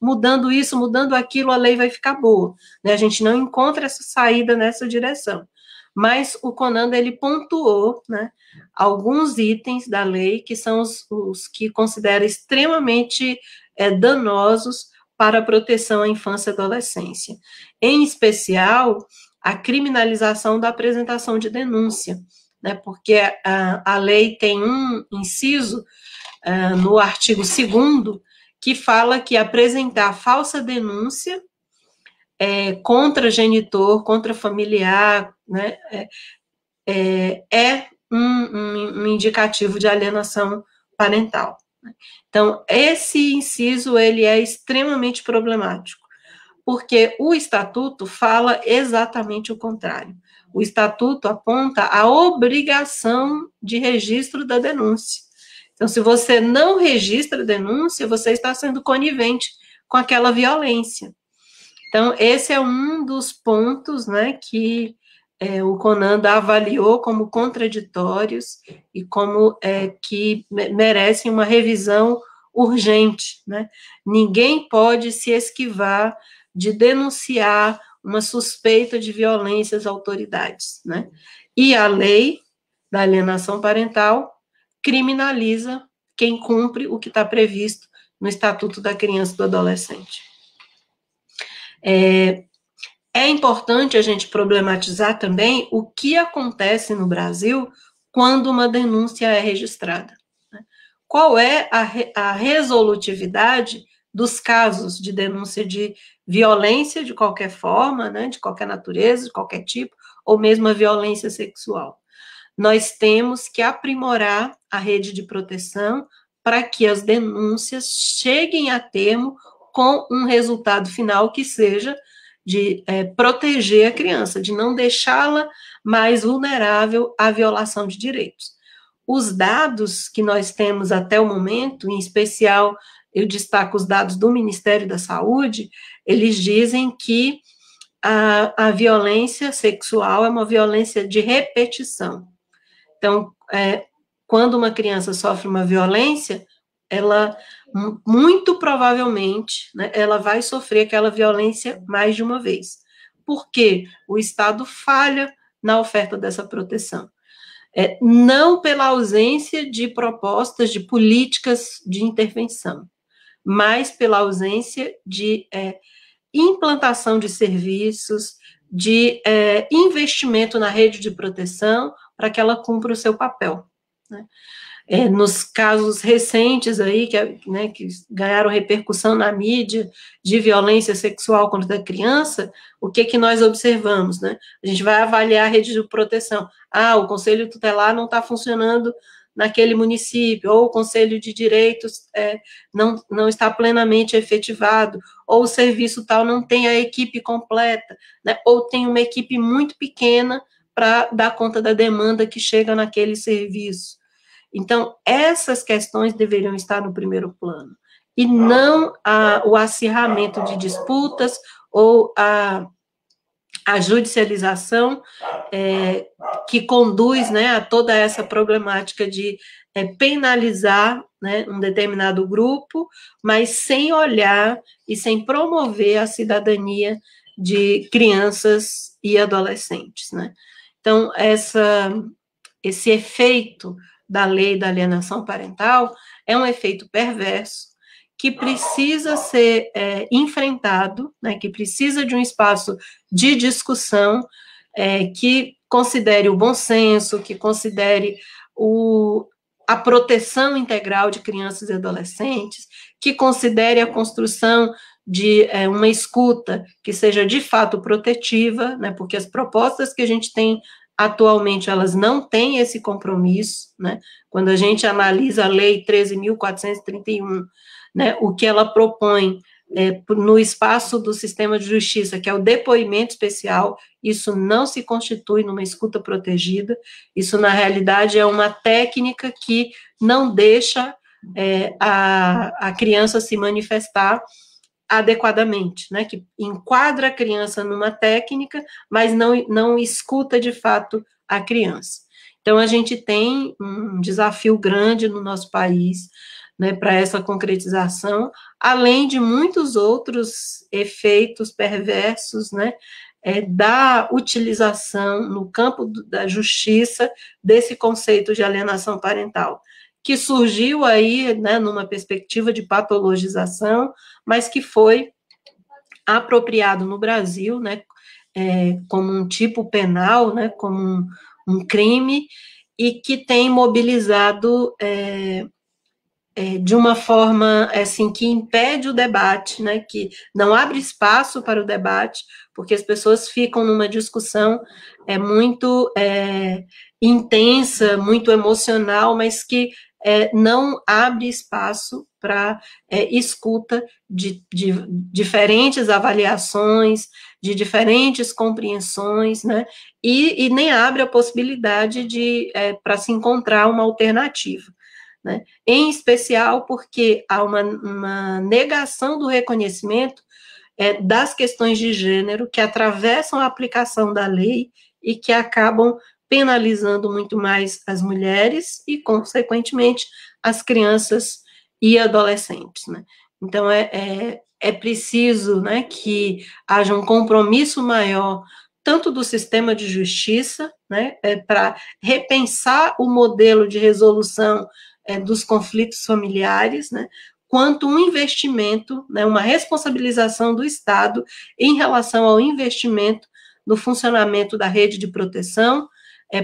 mudando isso, mudando aquilo, a lei vai ficar boa. Né? A gente não encontra essa saída nessa direção. Mas o CONANDA, ele pontuou, né, alguns itens da lei que são os que considera extremamente danosos para a proteção à infância e adolescência. Em especial, a criminalização da apresentação de denúncia, né, porque a lei tem um inciso no artigo 2º que fala que apresentar falsa denúncia contra genitor, contra familiar, né, um indicativo de alienação parental. Então, esse inciso, ele é extremamente problemático, porque o Estatuto fala exatamente o contrário. O Estatuto aponta a obrigação de registro da denúncia. Então, se você não registra a denúncia, você está sendo conivente com aquela violência. Então, esse é um dos pontos, né, que o CONANDA avaliou como contraditórios e como que merecem uma revisão urgente, né? Ninguém pode se esquivar de denunciar uma suspeita de violência às autoridades, né? E a lei da alienação parental criminaliza quem cumpre o que está previsto no Estatuto da Criança e do Adolescente. É importante a gente problematizar também o que acontece no Brasil quando uma denúncia é registrada. Né? Qual é a resolutividade dos casos de denúncia de violência de qualquer forma, né, de qualquer natureza, de qualquer tipo, ou mesmo a violência sexual? Nós temos que aprimorar a rede de proteção para que as denúncias cheguem a termo com um resultado final que seja de proteger a criança, de não deixá-la mais vulnerável à violação de direitos. Os dados que nós temos até o momento, em especial, eu destaco os dados do Ministério da Saúde, eles dizem que a violência sexual é uma violência de repetição. Então, quando uma criança sofre uma violência, ela, muito provavelmente, né, ela vai sofrer aquela violência mais de uma vez. Porque o Estado falha na oferta dessa proteção. Não pela ausência de propostas, de políticas de intervenção, mas pela ausência de implantação de serviços, de investimento na rede de proteção para que ela cumpra o seu papel. Né? Nos casos recentes aí, que ganharam repercussão na mídia de violência sexual contra a criança, o que nós observamos, né? A gente vai avaliar a rede de proteção. O Conselho Tutelar não está funcionando naquele município, ou o Conselho de Direitos não está plenamente efetivado, ou o serviço tal não tem a equipe completa, né? Ou tem uma equipe muito pequena para dar conta da demanda que chega naquele serviço. Então, essas questões deveriam estar no primeiro plano, e não o acirramento de disputas ou a judicialização que conduz, né, a toda essa problemática de penalizar, né, um determinado grupo, mas sem olhar e sem promover a cidadania de crianças e adolescentes, né? Então, esse efeito da lei da alienação parental é um efeito perverso que precisa ser enfrentado, né, que precisa de um espaço de discussão que considere o bom senso, que considere a proteção integral de crianças e adolescentes, que considere a construção de uma escuta que seja de fato protetiva, né, porque as propostas que a gente tem atualmente, elas não têm esse compromisso, né, quando a gente analisa a lei 13.431, né, o que ela propõe no espaço do sistema de justiça, que é o depoimento especial, isso não se constitui numa escuta protegida, isso, na realidade, é uma técnica que não deixa a criança se manifestar adequadamente, né, que enquadra a criança numa técnica, mas não escuta, de fato, a criança. Então, a gente tem um desafio grande no nosso país, né, para essa concretização, além de muitos outros efeitos perversos, né, da utilização no campo da justiça desse conceito de alienação parental, que surgiu aí, né, numa perspectiva de patologização, mas que foi apropriado no Brasil, né, como um tipo penal, né, como um crime, e que tem mobilizado de uma forma, assim, que impede o debate, né, que não abre espaço para o debate, porque as pessoas ficam numa discussão muito intensa, muito emocional, mas que não abre espaço para escuta de diferentes avaliações, de diferentes compreensões, né, e nem abre a possibilidade para se encontrar uma alternativa, né? Em especial porque há uma negação do reconhecimento das questões de gênero que atravessam a aplicação da lei e que acabam penalizando muito mais as mulheres e, consequentemente, as crianças e adolescentes, né? Então, é preciso, né, que haja um compromisso maior, tanto do sistema de justiça, né, para repensar o modelo de resolução dos conflitos familiares, né, quanto um investimento, né, uma responsabilização do Estado em relação ao investimento no funcionamento da rede de proteção,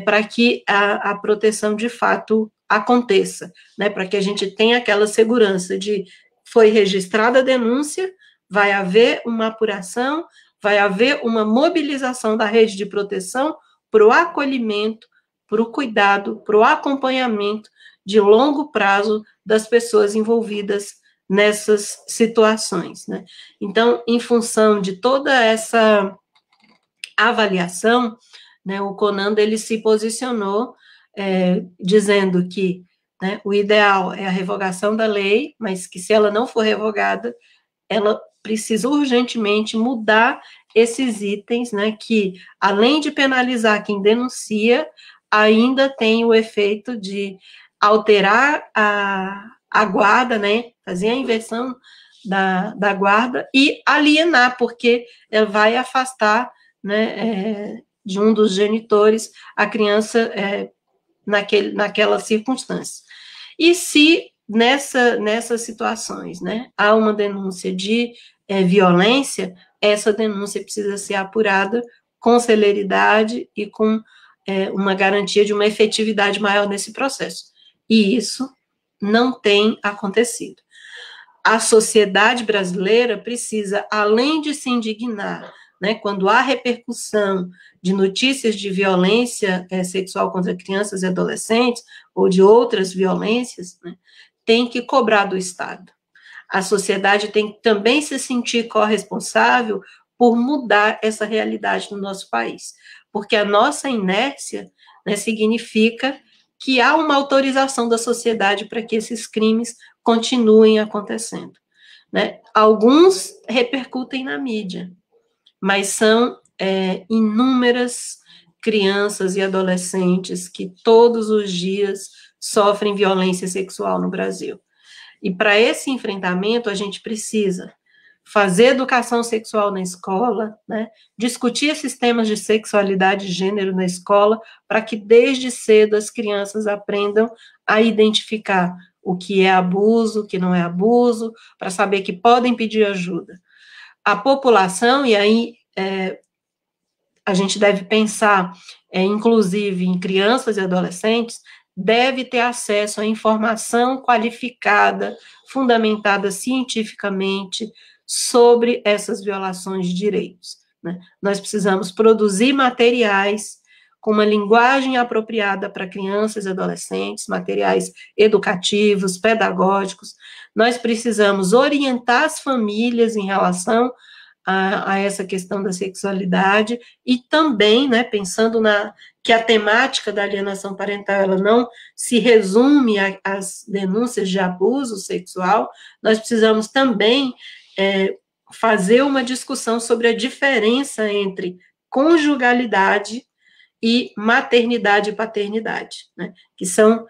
para que a proteção de fato aconteça, né, para que a gente tenha aquela segurança de foi registrada a denúncia, vai haver uma apuração, vai haver uma mobilização da rede de proteção para o acolhimento, para o cuidado, para o acompanhamento de longo prazo das pessoas envolvidas nessas situações, né? Então, em função de toda essa avaliação, né, o CONANDA, ele se posicionou dizendo que, né, o ideal é a revogação da lei, mas que se ela não for revogada, ela precisa urgentemente mudar esses itens, né, que, além de penalizar quem denuncia, ainda tem o efeito de alterar a guarda, né, fazer a inversão da guarda e alienar, porque ela vai afastar, né, de um dos genitores a criança naquela circunstância. E se nessas situações, né, há uma denúncia de violência, essa denúncia precisa ser apurada com celeridade e com uma garantia de uma efetividade maior nesse processo. E isso não tem acontecido. A sociedade brasileira precisa, além de se indignar, né, quando há repercussão de notícias de violência sexual contra crianças e adolescentes, ou de outras violências, né, tem que cobrar do Estado. A sociedade tem que também se sentir corresponsável por mudar essa realidade no nosso país, porque a nossa inércia, né, significa que há uma autorização da sociedade para que esses crimes continuem acontecendo, né? Alguns repercutem na mídia, mas são inúmeras crianças e adolescentes que todos os dias sofrem violência sexual no Brasil. E para esse enfrentamento, a gente precisa fazer educação sexual na escola, né? Discutir esses temas de sexualidade e gênero na escola, para que desde cedo as crianças aprendam a identificar o que é abuso, o que não é abuso, para saber que podem pedir ajuda. A população, e aí a gente deve pensar, inclusive, em crianças e adolescentes, deve ter acesso à informação qualificada, fundamentada cientificamente, sobre essas violações de direitos, né? Nós precisamos produzir materiais com uma linguagem apropriada para crianças e adolescentes, materiais educativos, pedagógicos. Nós precisamos orientar as famílias em relação a essa questão da sexualidade e também, né, pensando que a temática da alienação parental ela não se resume às denúncias de abuso sexual, nós precisamos também fazer uma discussão sobre a diferença entre conjugalidade e maternidade e paternidade, né, que são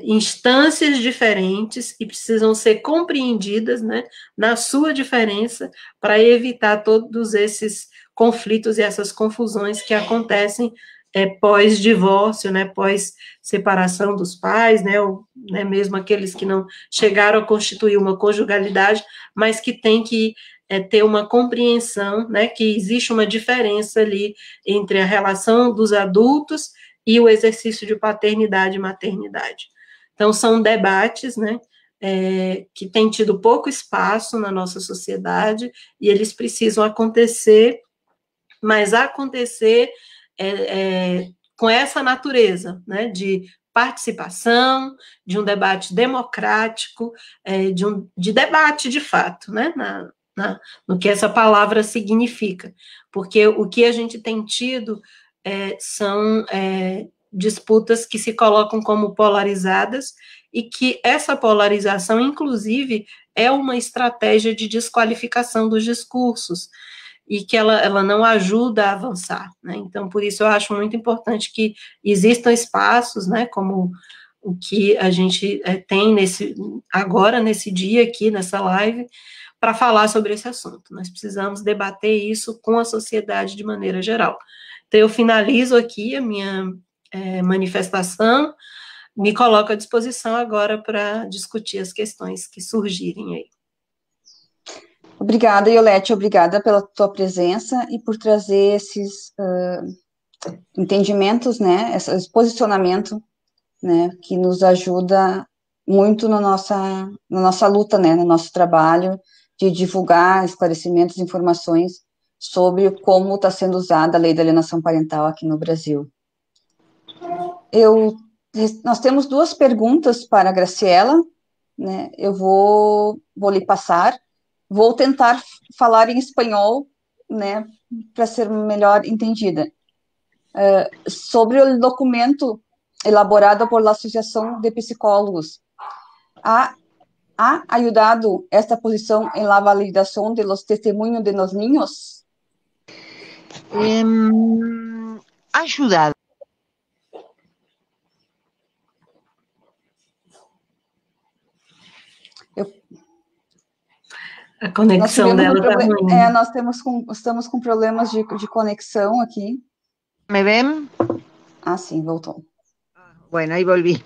instâncias diferentes e precisam ser compreendidas, né, na sua diferença, para evitar todos esses conflitos e essas confusões que acontecem pós-divórcio, né, pós-separação dos pais, né, ou né, mesmo aqueles que não chegaram a constituir uma conjugalidade, mas que têm que ter uma compreensão, né, que existe uma diferença ali entre a relação dos adultos e o exercício de paternidade e maternidade. Então, são debates, né, que têm tido pouco espaço na nossa sociedade, e eles precisam acontecer, mas acontecer com essa natureza, né, de participação, de um debate democrático, de debate de fato, né, no que essa palavra significa, porque o que a gente tem tido são disputas que se colocam como polarizadas e que essa polarização, inclusive, é uma estratégia de desqualificação dos discursos e que ela não ajuda a avançar, né? Então, por isso eu acho muito importante que existam espaços, né, como o que a gente tem agora, nesse dia aqui, nessa live, para falar sobre esse assunto. Nós precisamos debater isso com a sociedade de maneira geral. Então, eu finalizo aqui a minha manifestação, me coloco à disposição agora para discutir as questões que surgirem aí. Obrigada, Iolete, obrigada pela tua presença e por trazer esses entendimentos, né, esse posicionamento, né, que nos ajuda muito na nossa luta, né, no nosso trabalho de divulgar esclarecimentos, informações sobre como está sendo usada a lei da alienação parental aqui no Brasil. Nós temos 2 perguntas para a Graciela, né, eu vou lhe passar, vou tentar falar em espanhol, né, para ser melhor entendida. Sobre o documento elaborado por la Asociación de Psicólogos, ¿ha ayudado esta posición en la validación de los testimonios de los niños? Ha ayudado. A conexão dela está ruim. Nós estamos com problemas de conexão aqui. ¿Me ven? Ah, sí, voltó. Bueno, ahí volví.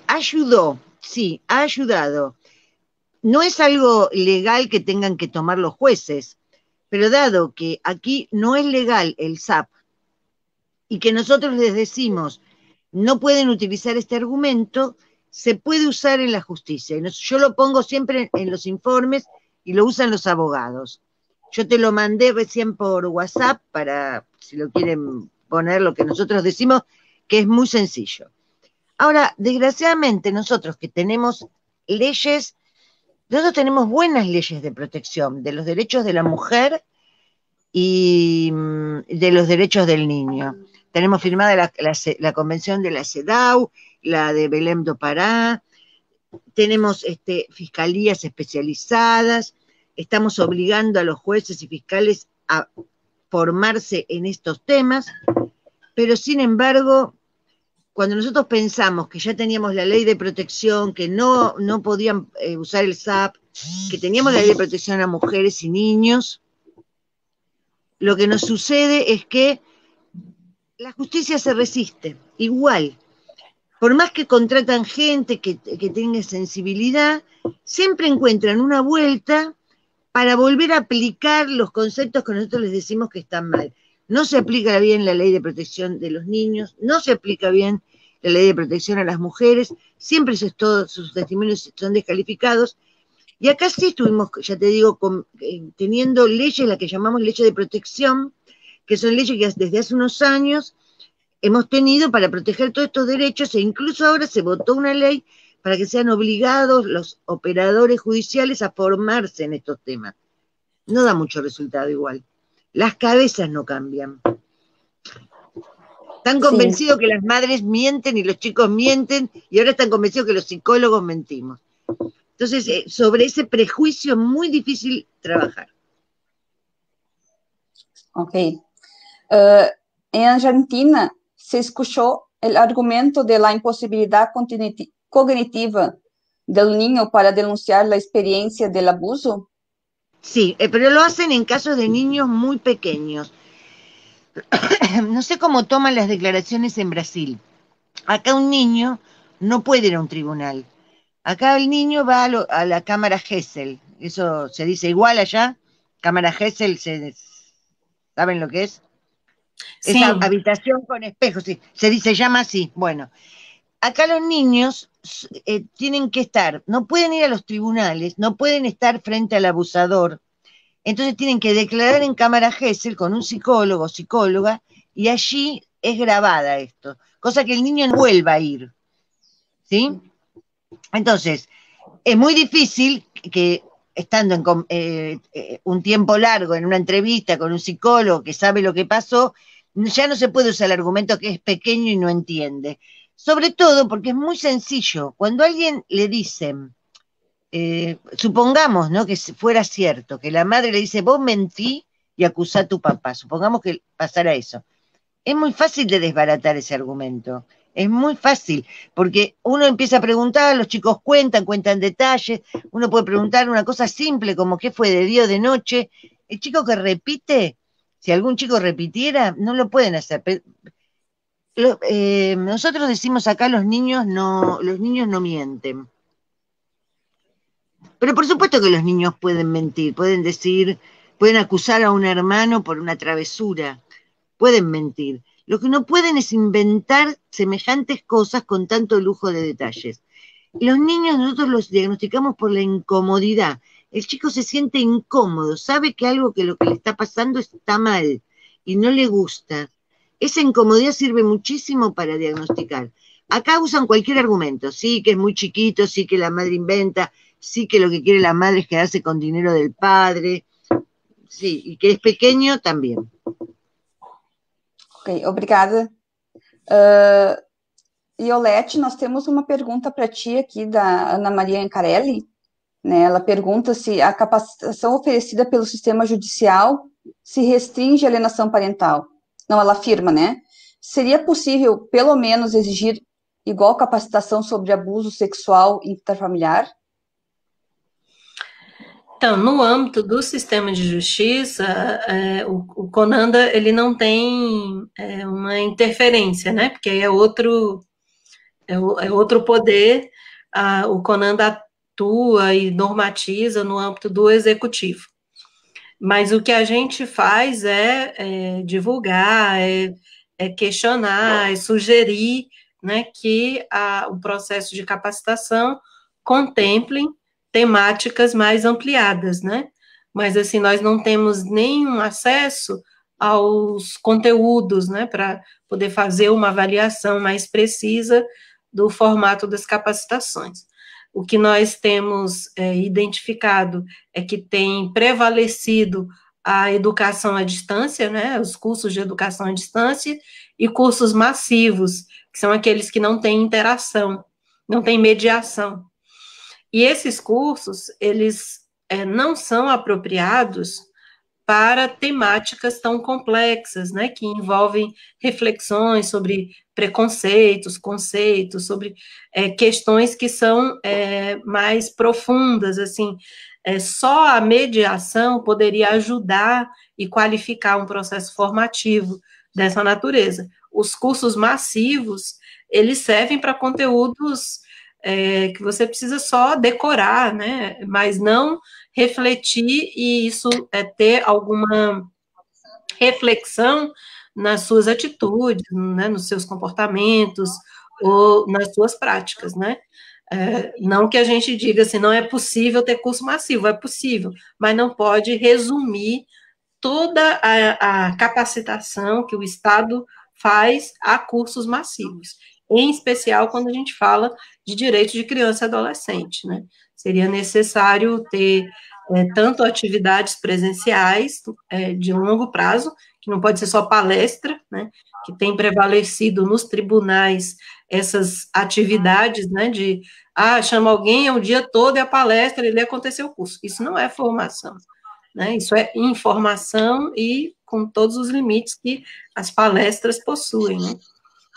Ayudó, sí, ha ayudado. No es algo legal que tengan que tomar los jueces, pero dado que aquí no es legal el SAP y que nosotros les decimos no pueden utilizar este argumento, se puede usar en la justicia. Yo lo pongo siempre en los informes y lo usan los abogados. Yo te lo mandé recién por WhatsApp para, si lo quieren poner, lo que nosotros decimos, que es muy sencillo. Ahora, desgraciadamente, nosotros que tenemos leyes, nosotros tenemos buenas leyes de protección de los derechos de la mujer y de los derechos del niño. Tenemos firmada la convención de la CEDAW, la de Belém do Pará, tenemos fiscalías especializadas, estamos obligando a los jueces y fiscales a formarse en estos temas, pero sin embargo, cuando nosotros pensamos que ya teníamos la ley de protección, que no podían usar el SAP, que teníamos la ley de protección a mujeres y niños, lo que nos sucede es que la justicia se resiste, igual. Por más que contratan gente que tenga sensibilidad, siempre encuentran una vuelta para volver a aplicar los conceptos que nosotros les decimos que están mal. No se aplica bien la ley de protección de los niños, no se aplica bien la ley de protección a las mujeres, siempre sus testimonios son descalificados, y acá sí estuvimos, ya te digo, teniendo leyes, las que llamamos leyes de protección, que son leyes que desde hace unos años hemos tenido para proteger todos estos derechos, e incluso ahora se votó una ley para que sean obligados los operadores judiciales a formarse en estos temas. No da mucho resultado igual. Las cabezas no cambian. Están convencidos que las madres mienten y los chicos mienten, y ahora están convencidos que los psicólogos mentimos. Entonces, sobre ese prejuicio es muy difícil trabajar. Ok. En Argentina se escuchó el argumento de la imposibilidad cognitiva del niño para denunciar la experiencia del abuso. Sí, pero lo hacen en casos de niños muy pequeños. No sé cómo toman las declaraciones en Brasil. Acá un niño no puede ir a un tribunal. Acá el niño va a la cámara Gesell. Eso se dice igual allá. Cámara Gesell, ¿saben lo que es? Sí. Esa habitación con espejos, sí. Se llama así. Bueno, acá los niños tienen que estar, no pueden ir a los tribunales, no pueden estar frente al abusador. Entonces tienen que declarar en cámara Gesell con un psicólogo o psicóloga, y allí es grabada esto, cosa que el niño no vuelva a ir. ¿Sí? Entonces, es muy difícil que estando un tiempo largo en una entrevista con un psicólogo que sabe lo que pasó, ya no se puede usar el argumento que es pequeño y no entiende. Sobre todo porque es muy sencillo. Cuando a alguien le dicen, supongamos, ¿no?, que fuera cierto, que la madre le dice, vos mentí y acusá a tu papá, supongamos que pasara eso. Es muy fácil de desbaratar ese argumento. Es muy fácil, porque uno empieza a preguntar, los chicos cuentan detalles, uno puede preguntar una cosa simple como qué fue de día o de noche. El chico que repite, si algún chico repitiera, no lo pueden hacer. Nosotros decimos acá los niños no mienten. Pero por supuesto que los niños pueden mentir, pueden decir, pueden acusar a un hermano por una travesura, pueden mentir. Lo que no pueden es inventar semejantes cosas con tanto lujo de detalles. Los niños nosotros los diagnosticamos por la incomodidad. El chico se siente incómodo, sabe que algo que lo que le está pasando está mal y no le gusta. Esa incomodidad sirve muchísimo para diagnosticar. Acá usan cualquier argumento, sí que es muy chiquito, sí que la madre inventa, sí que lo que quiere la madre es quedarse con dinero del padre, sí, y que es pequeño también. Ok, obrigada. Iolete, nós temos uma pergunta para ti aqui da Ana Maria Ancarelli, né? Ela pergunta se a capacitação oferecida pelo sistema judicial se restringe à alienação parental. Não, ela afirma, né? Seria possível, pelo menos, exigir igual capacitação sobre abuso sexual intrafamiliar? Então, no âmbito do sistema de justiça, o CONANDA ele não tem uma interferência, né? Porque é outro poder. O CONANDA atua e normatiza no âmbito do executivo. Mas o que a gente faz é divulgar, é questionar, é sugerir, né, que o processo de capacitação contemple temáticas mais ampliadas, né? Mas, assim, nós não temos nenhum acesso aos conteúdos, né, para poder fazer uma avaliação mais precisa do formato das capacitações. O que nós temos identificado é que tem prevalecido a educação à distância, né, os cursos de educação à distância e cursos massivos, que são aqueles que não têm interação, não têm mediação. E esses cursos, eles não são apropriados para temáticas tão complexas, né, que envolvem reflexões sobre preconceitos, conceitos, sobre questões que são mais profundas, assim, só a mediação poderia ajudar e qualificar um processo formativo dessa natureza. Os cursos massivos, eles servem para conteúdos que você precisa só decorar, né, mas não refletir e isso ter alguma reflexão nas suas atitudes, né, nos seus comportamentos ou nas suas práticas, né? Não que a gente diga assim, não é possível ter curso massivo, é possível, mas não pode resumir toda a capacitação que o Estado faz a cursos massivos, em especial quando a gente fala de direitos de criança e adolescente, né? Seria necessário ter tanto atividades presenciais de longo prazo, que não pode ser só palestra, né? Que tem prevalecido nos tribunais essas atividades, né? De chama alguém o dia todo e a palestra, ele aconteceu o curso. Isso não é formação. Né? Isso é informação e com todos os limites que as palestras possuem. Né?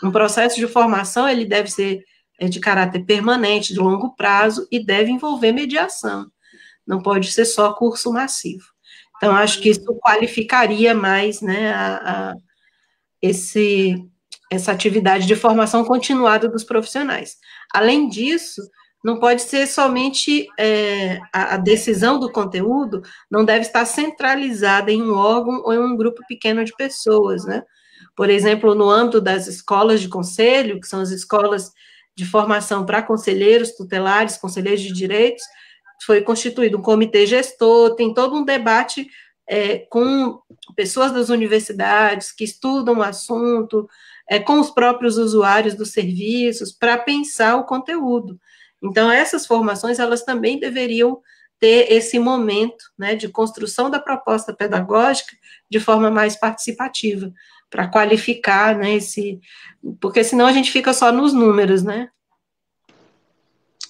Um processo de formação, ele deve ser de caráter permanente, de longo prazo, e deve envolver mediação. Não pode ser só curso massivo. Então, acho que isso qualificaria mais, né, essa atividade de formação continuada dos profissionais. Além disso, não pode ser somente a decisão do conteúdo, não deve estar centralizada em um órgão ou em um grupo pequeno de pessoas, né? Por exemplo, no âmbito das escolas de conselho, que são as escolas de formação para conselheiros tutelares, conselheiros de direitos, foi constituído um comitê gestor, tem todo um debate com pessoas das universidades que estudam o assunto, com os próprios usuários dos serviços, para pensar o conteúdo. Então, essas formações, elas também deveriam ter esse momento, né, de construção da proposta pedagógica de forma mais participativa, para qualificar, né, porque senão a gente fica só nos números, né?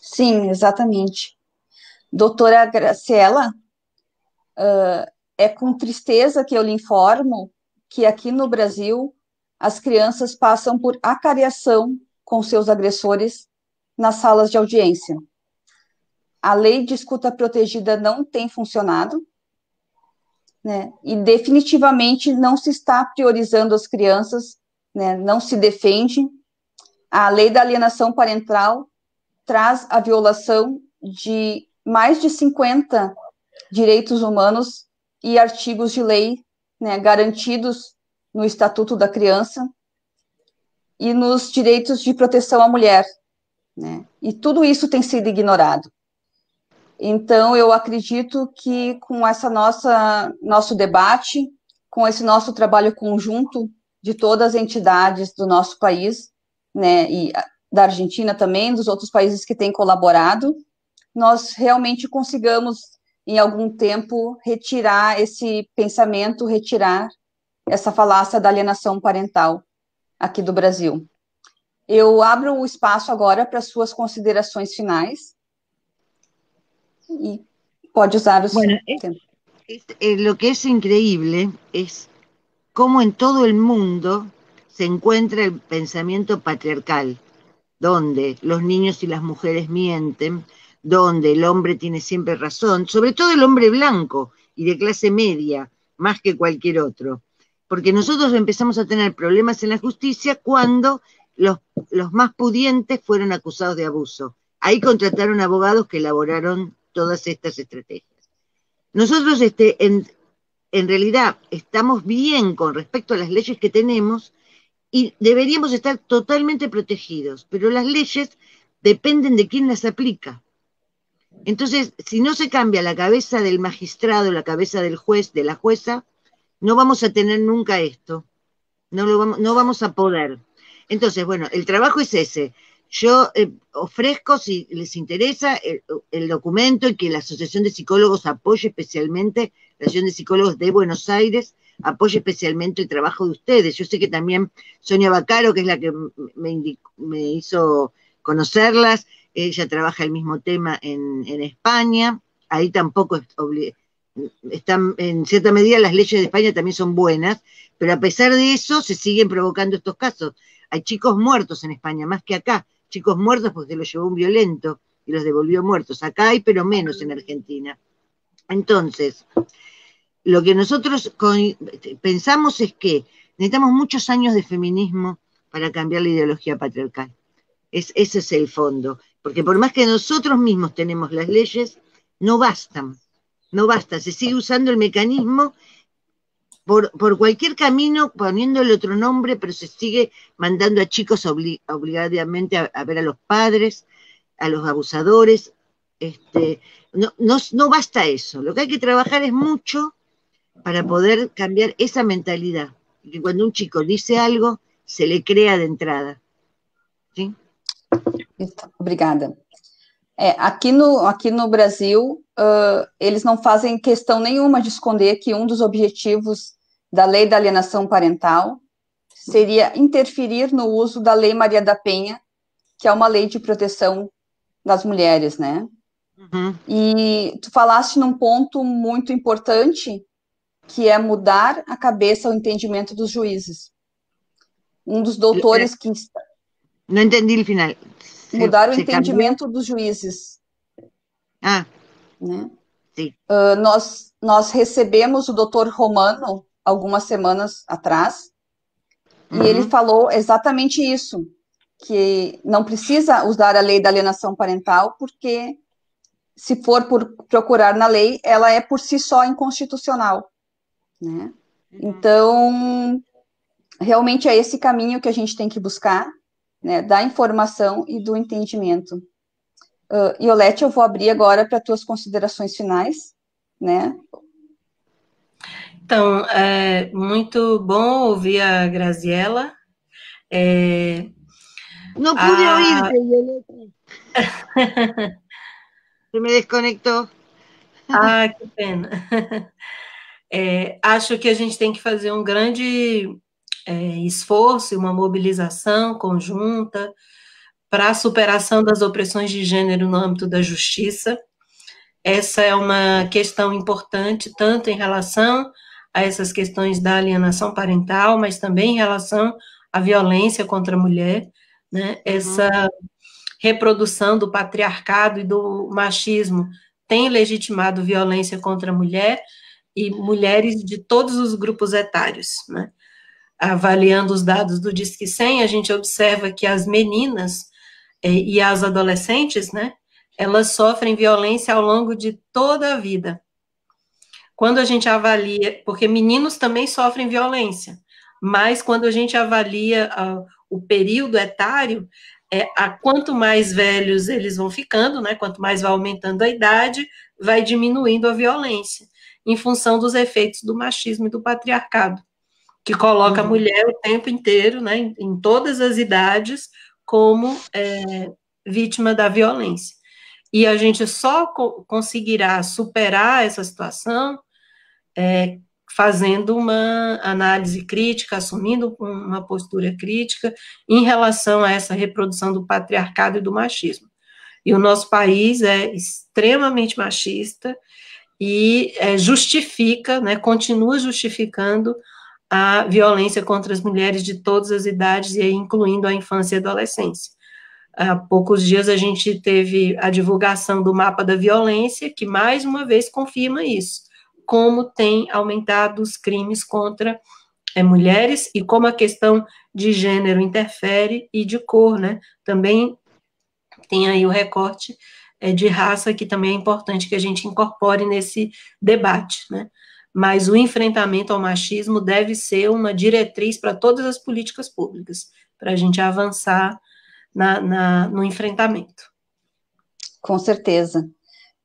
Sim, exatamente. Doutora Graciela, é com tristeza que eu lhe informo que aqui no Brasil as crianças passam por acariação com seus agressores nas salas de audiência. A lei de escuta protegida não tem funcionado, né? E definitivamente não se está priorizando as crianças, né? Não se defende. A lei da alienação parental traz a violação de mais de 50 direitos humanos e artigos de lei, né, garantidos no Estatuto da Criança e nos direitos de proteção à mulher, né? E tudo isso tem sido ignorado. Então, eu acredito que com essa nosso debate, com esse nosso trabalho conjunto de todas as entidades do nosso país, né, e da Argentina também, dos outros países que têm colaborado, nós realmente consigamos, em algum tempo, retirar esse pensamento, retirar essa falácia da alienação parental aqui do Brasil. Eu abro o espaço agora para suas considerações finais y puede usar. Bueno, lo que es increíble es cómo en todo el mundo se encuentra el pensamiento patriarcal, donde los niños y las mujeres mienten, donde el hombre tiene siempre razón, sobre todo el hombre blanco y de clase media, más que cualquier otro. Porque nosotros empezamos a tener problemas en la justicia cuando los más pudientes fueron acusados de abuso. Ahí contrataron abogados que elaboraron todas estas estrategias. Nosotros en realidad estamos bien con respecto a las leyes que tenemos y deberíamos estar totalmente protegidos, pero las leyes dependen de quién las aplica. Entonces, si no se cambia la cabeza del magistrado, la cabeza del juez, de la jueza, no vamos a tener nunca esto. No vamos a poder. Entonces, bueno, el trabajo es ese. Yo ofrezco, si les interesa, el documento y que la Asociación de Psicólogos apoye especialmente, la Asociación de Psicólogos de Buenos Aires, apoye especialmente el trabajo de ustedes. Yo sé que también Sonia Vaccaro, que es la que me hizo conocerlas, ella trabaja el mismo tema en España, ahí tampoco en cierta medida las leyes de España también son buenas, pero a pesar de eso se siguen provocando estos casos. Hay chicos muertos en España, más que acá, chicos muertos porque los llevó un violento y los devolvió muertos. Acá hay, pero menos en Argentina. Entonces, lo que nosotros pensamos es que necesitamos muchos años de feminismo para cambiar la ideología patriarcal. Ese es el fondo. Porque por más que nosotros mismos tenemos las leyes, no bastan. No basta. Se sigue usando el mecanismo por cualquier camino, poniéndole otro nombre, pero se sigue mandando a chicos obligadamente a ver a los padres, a los abusadores. No basta eso. Lo que hay que trabajar es mucho para poder cambiar esa mentalidad. Que cuando un chico dice algo, se le crea de entrada. ¿Sí? Obrigada. Aqui no Brasil, eles não fazem questão nenhuma de esconder que um dos objetivos da Lei da Alienação Parental seria interferir no uso da Lei Maria da Penha, que é uma lei de proteção das mulheres, né? Uhum. E tu falaste num ponto muito importante, que é mudar a cabeça, o entendimento dos juízes. Um dos doutores que... Não entendi o final. Mudar o entendimento dos juízes. Né? Sim. Nós recebemos o doutor Romano algumas semanas atrás, e ele falou exatamente isso, que não precisa usar a lei da alienação parental, porque se for por procurar na lei, ela é por si só inconstitucional. Né? Então, realmente é esse caminho que a gente tem que buscar, né, da informação e do entendimento. Iolete, eu vou abrir agora para tuas considerações finais, né? Então, é muito bom ouvir a Graziella. Não pude ouvir, Iolete. Se me desconectou. Que pena. Acho que a gente tem que fazer um grande esforço e uma mobilização conjunta para a superação das opressões de gênero no âmbito da justiça. Essa é uma questão importante, tanto em relação a essas questões da alienação parental, mas também em relação à violência contra a mulher, né? Essa reprodução do patriarcado e do machismo tem legitimado violência contra a mulher e mulheres de todos os grupos etários, né? Avaliando os dados do Disque 100, a gente observa que as meninas e as adolescentes, né, elas sofrem violência ao longo de toda a vida. Quando a gente avalia, porque meninos também sofrem violência, mas quando a gente avalia o período etário, quanto mais velhos eles vão ficando, né, quanto mais vai aumentando a idade, vai diminuindo a violência, em função dos efeitos do machismo e do patriarcado, que coloca a mulher o tempo inteiro, né, em todas as idades, como vítima da violência. E a gente só conseguirá superar essa situação fazendo uma análise crítica, assumindo uma postura crítica em relação a essa reprodução do patriarcado e do machismo. E o nosso país é extremamente machista e justifica, né, continua justificando a violência contra as mulheres de todas as idades, e aí incluindo a infância e a adolescência. Há poucos dias a gente teve a divulgação do mapa da violência, que mais uma vez confirma isso, como tem aumentado os crimes contra mulheres e como a questão de gênero interfere, e de cor, né? Também tem aí o recorte de raça, que também é importante que a gente incorpore nesse debate, né? Mas o enfrentamento ao machismo deve ser uma diretriz para todas as políticas públicas, para a gente avançar no enfrentamento. Com certeza.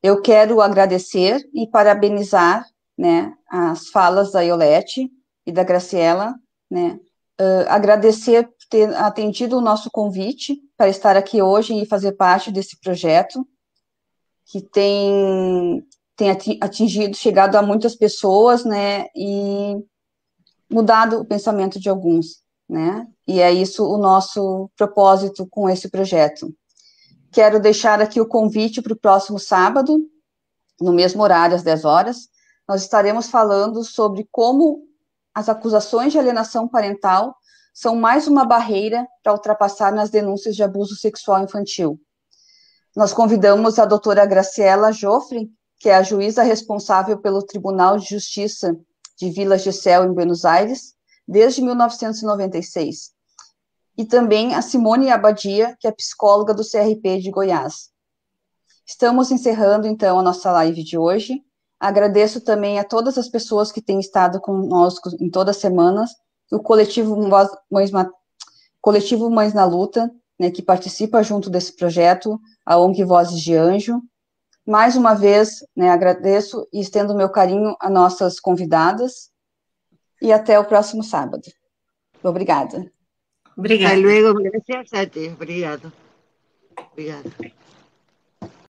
Eu quero agradecer e parabenizar, né, as falas da Iolete e da Graziella, né, agradecer por ter atendido o nosso convite para estar aqui hoje e fazer parte desse projeto, que tem atingido, chegado a muitas pessoas, né, e mudado o pensamento de alguns, né, e é isso o nosso propósito com esse projeto. Quero deixar aqui o convite para o próximo sábado, no mesmo horário, às 10 horas, nós estaremos falando sobre como as acusações de alienação parental são mais uma barreira para ultrapassar nas denúncias de abuso sexual infantil. Nós convidamos a doutora Graciela Joffre, que é a juíza responsável pelo Tribunal de Justiça de Vila Gesell, em Buenos Aires, desde 1996. E também a Simone Abadia, que é psicóloga do CRP de Goiás. Estamos encerrando, então, a nossa live de hoje. Agradeço também a todas as pessoas que têm estado conosco em todas as semanas, o coletivo Mães na Luta, né, que participa junto desse projeto, a ONG Vozes de Anjo. Mais uma vez, né, agradeço e estendo meu carinho a nossas convidadas, e até o próximo sábado. Obrigada. Hasta luego, gracias a ti. Obrigado. Obrigado.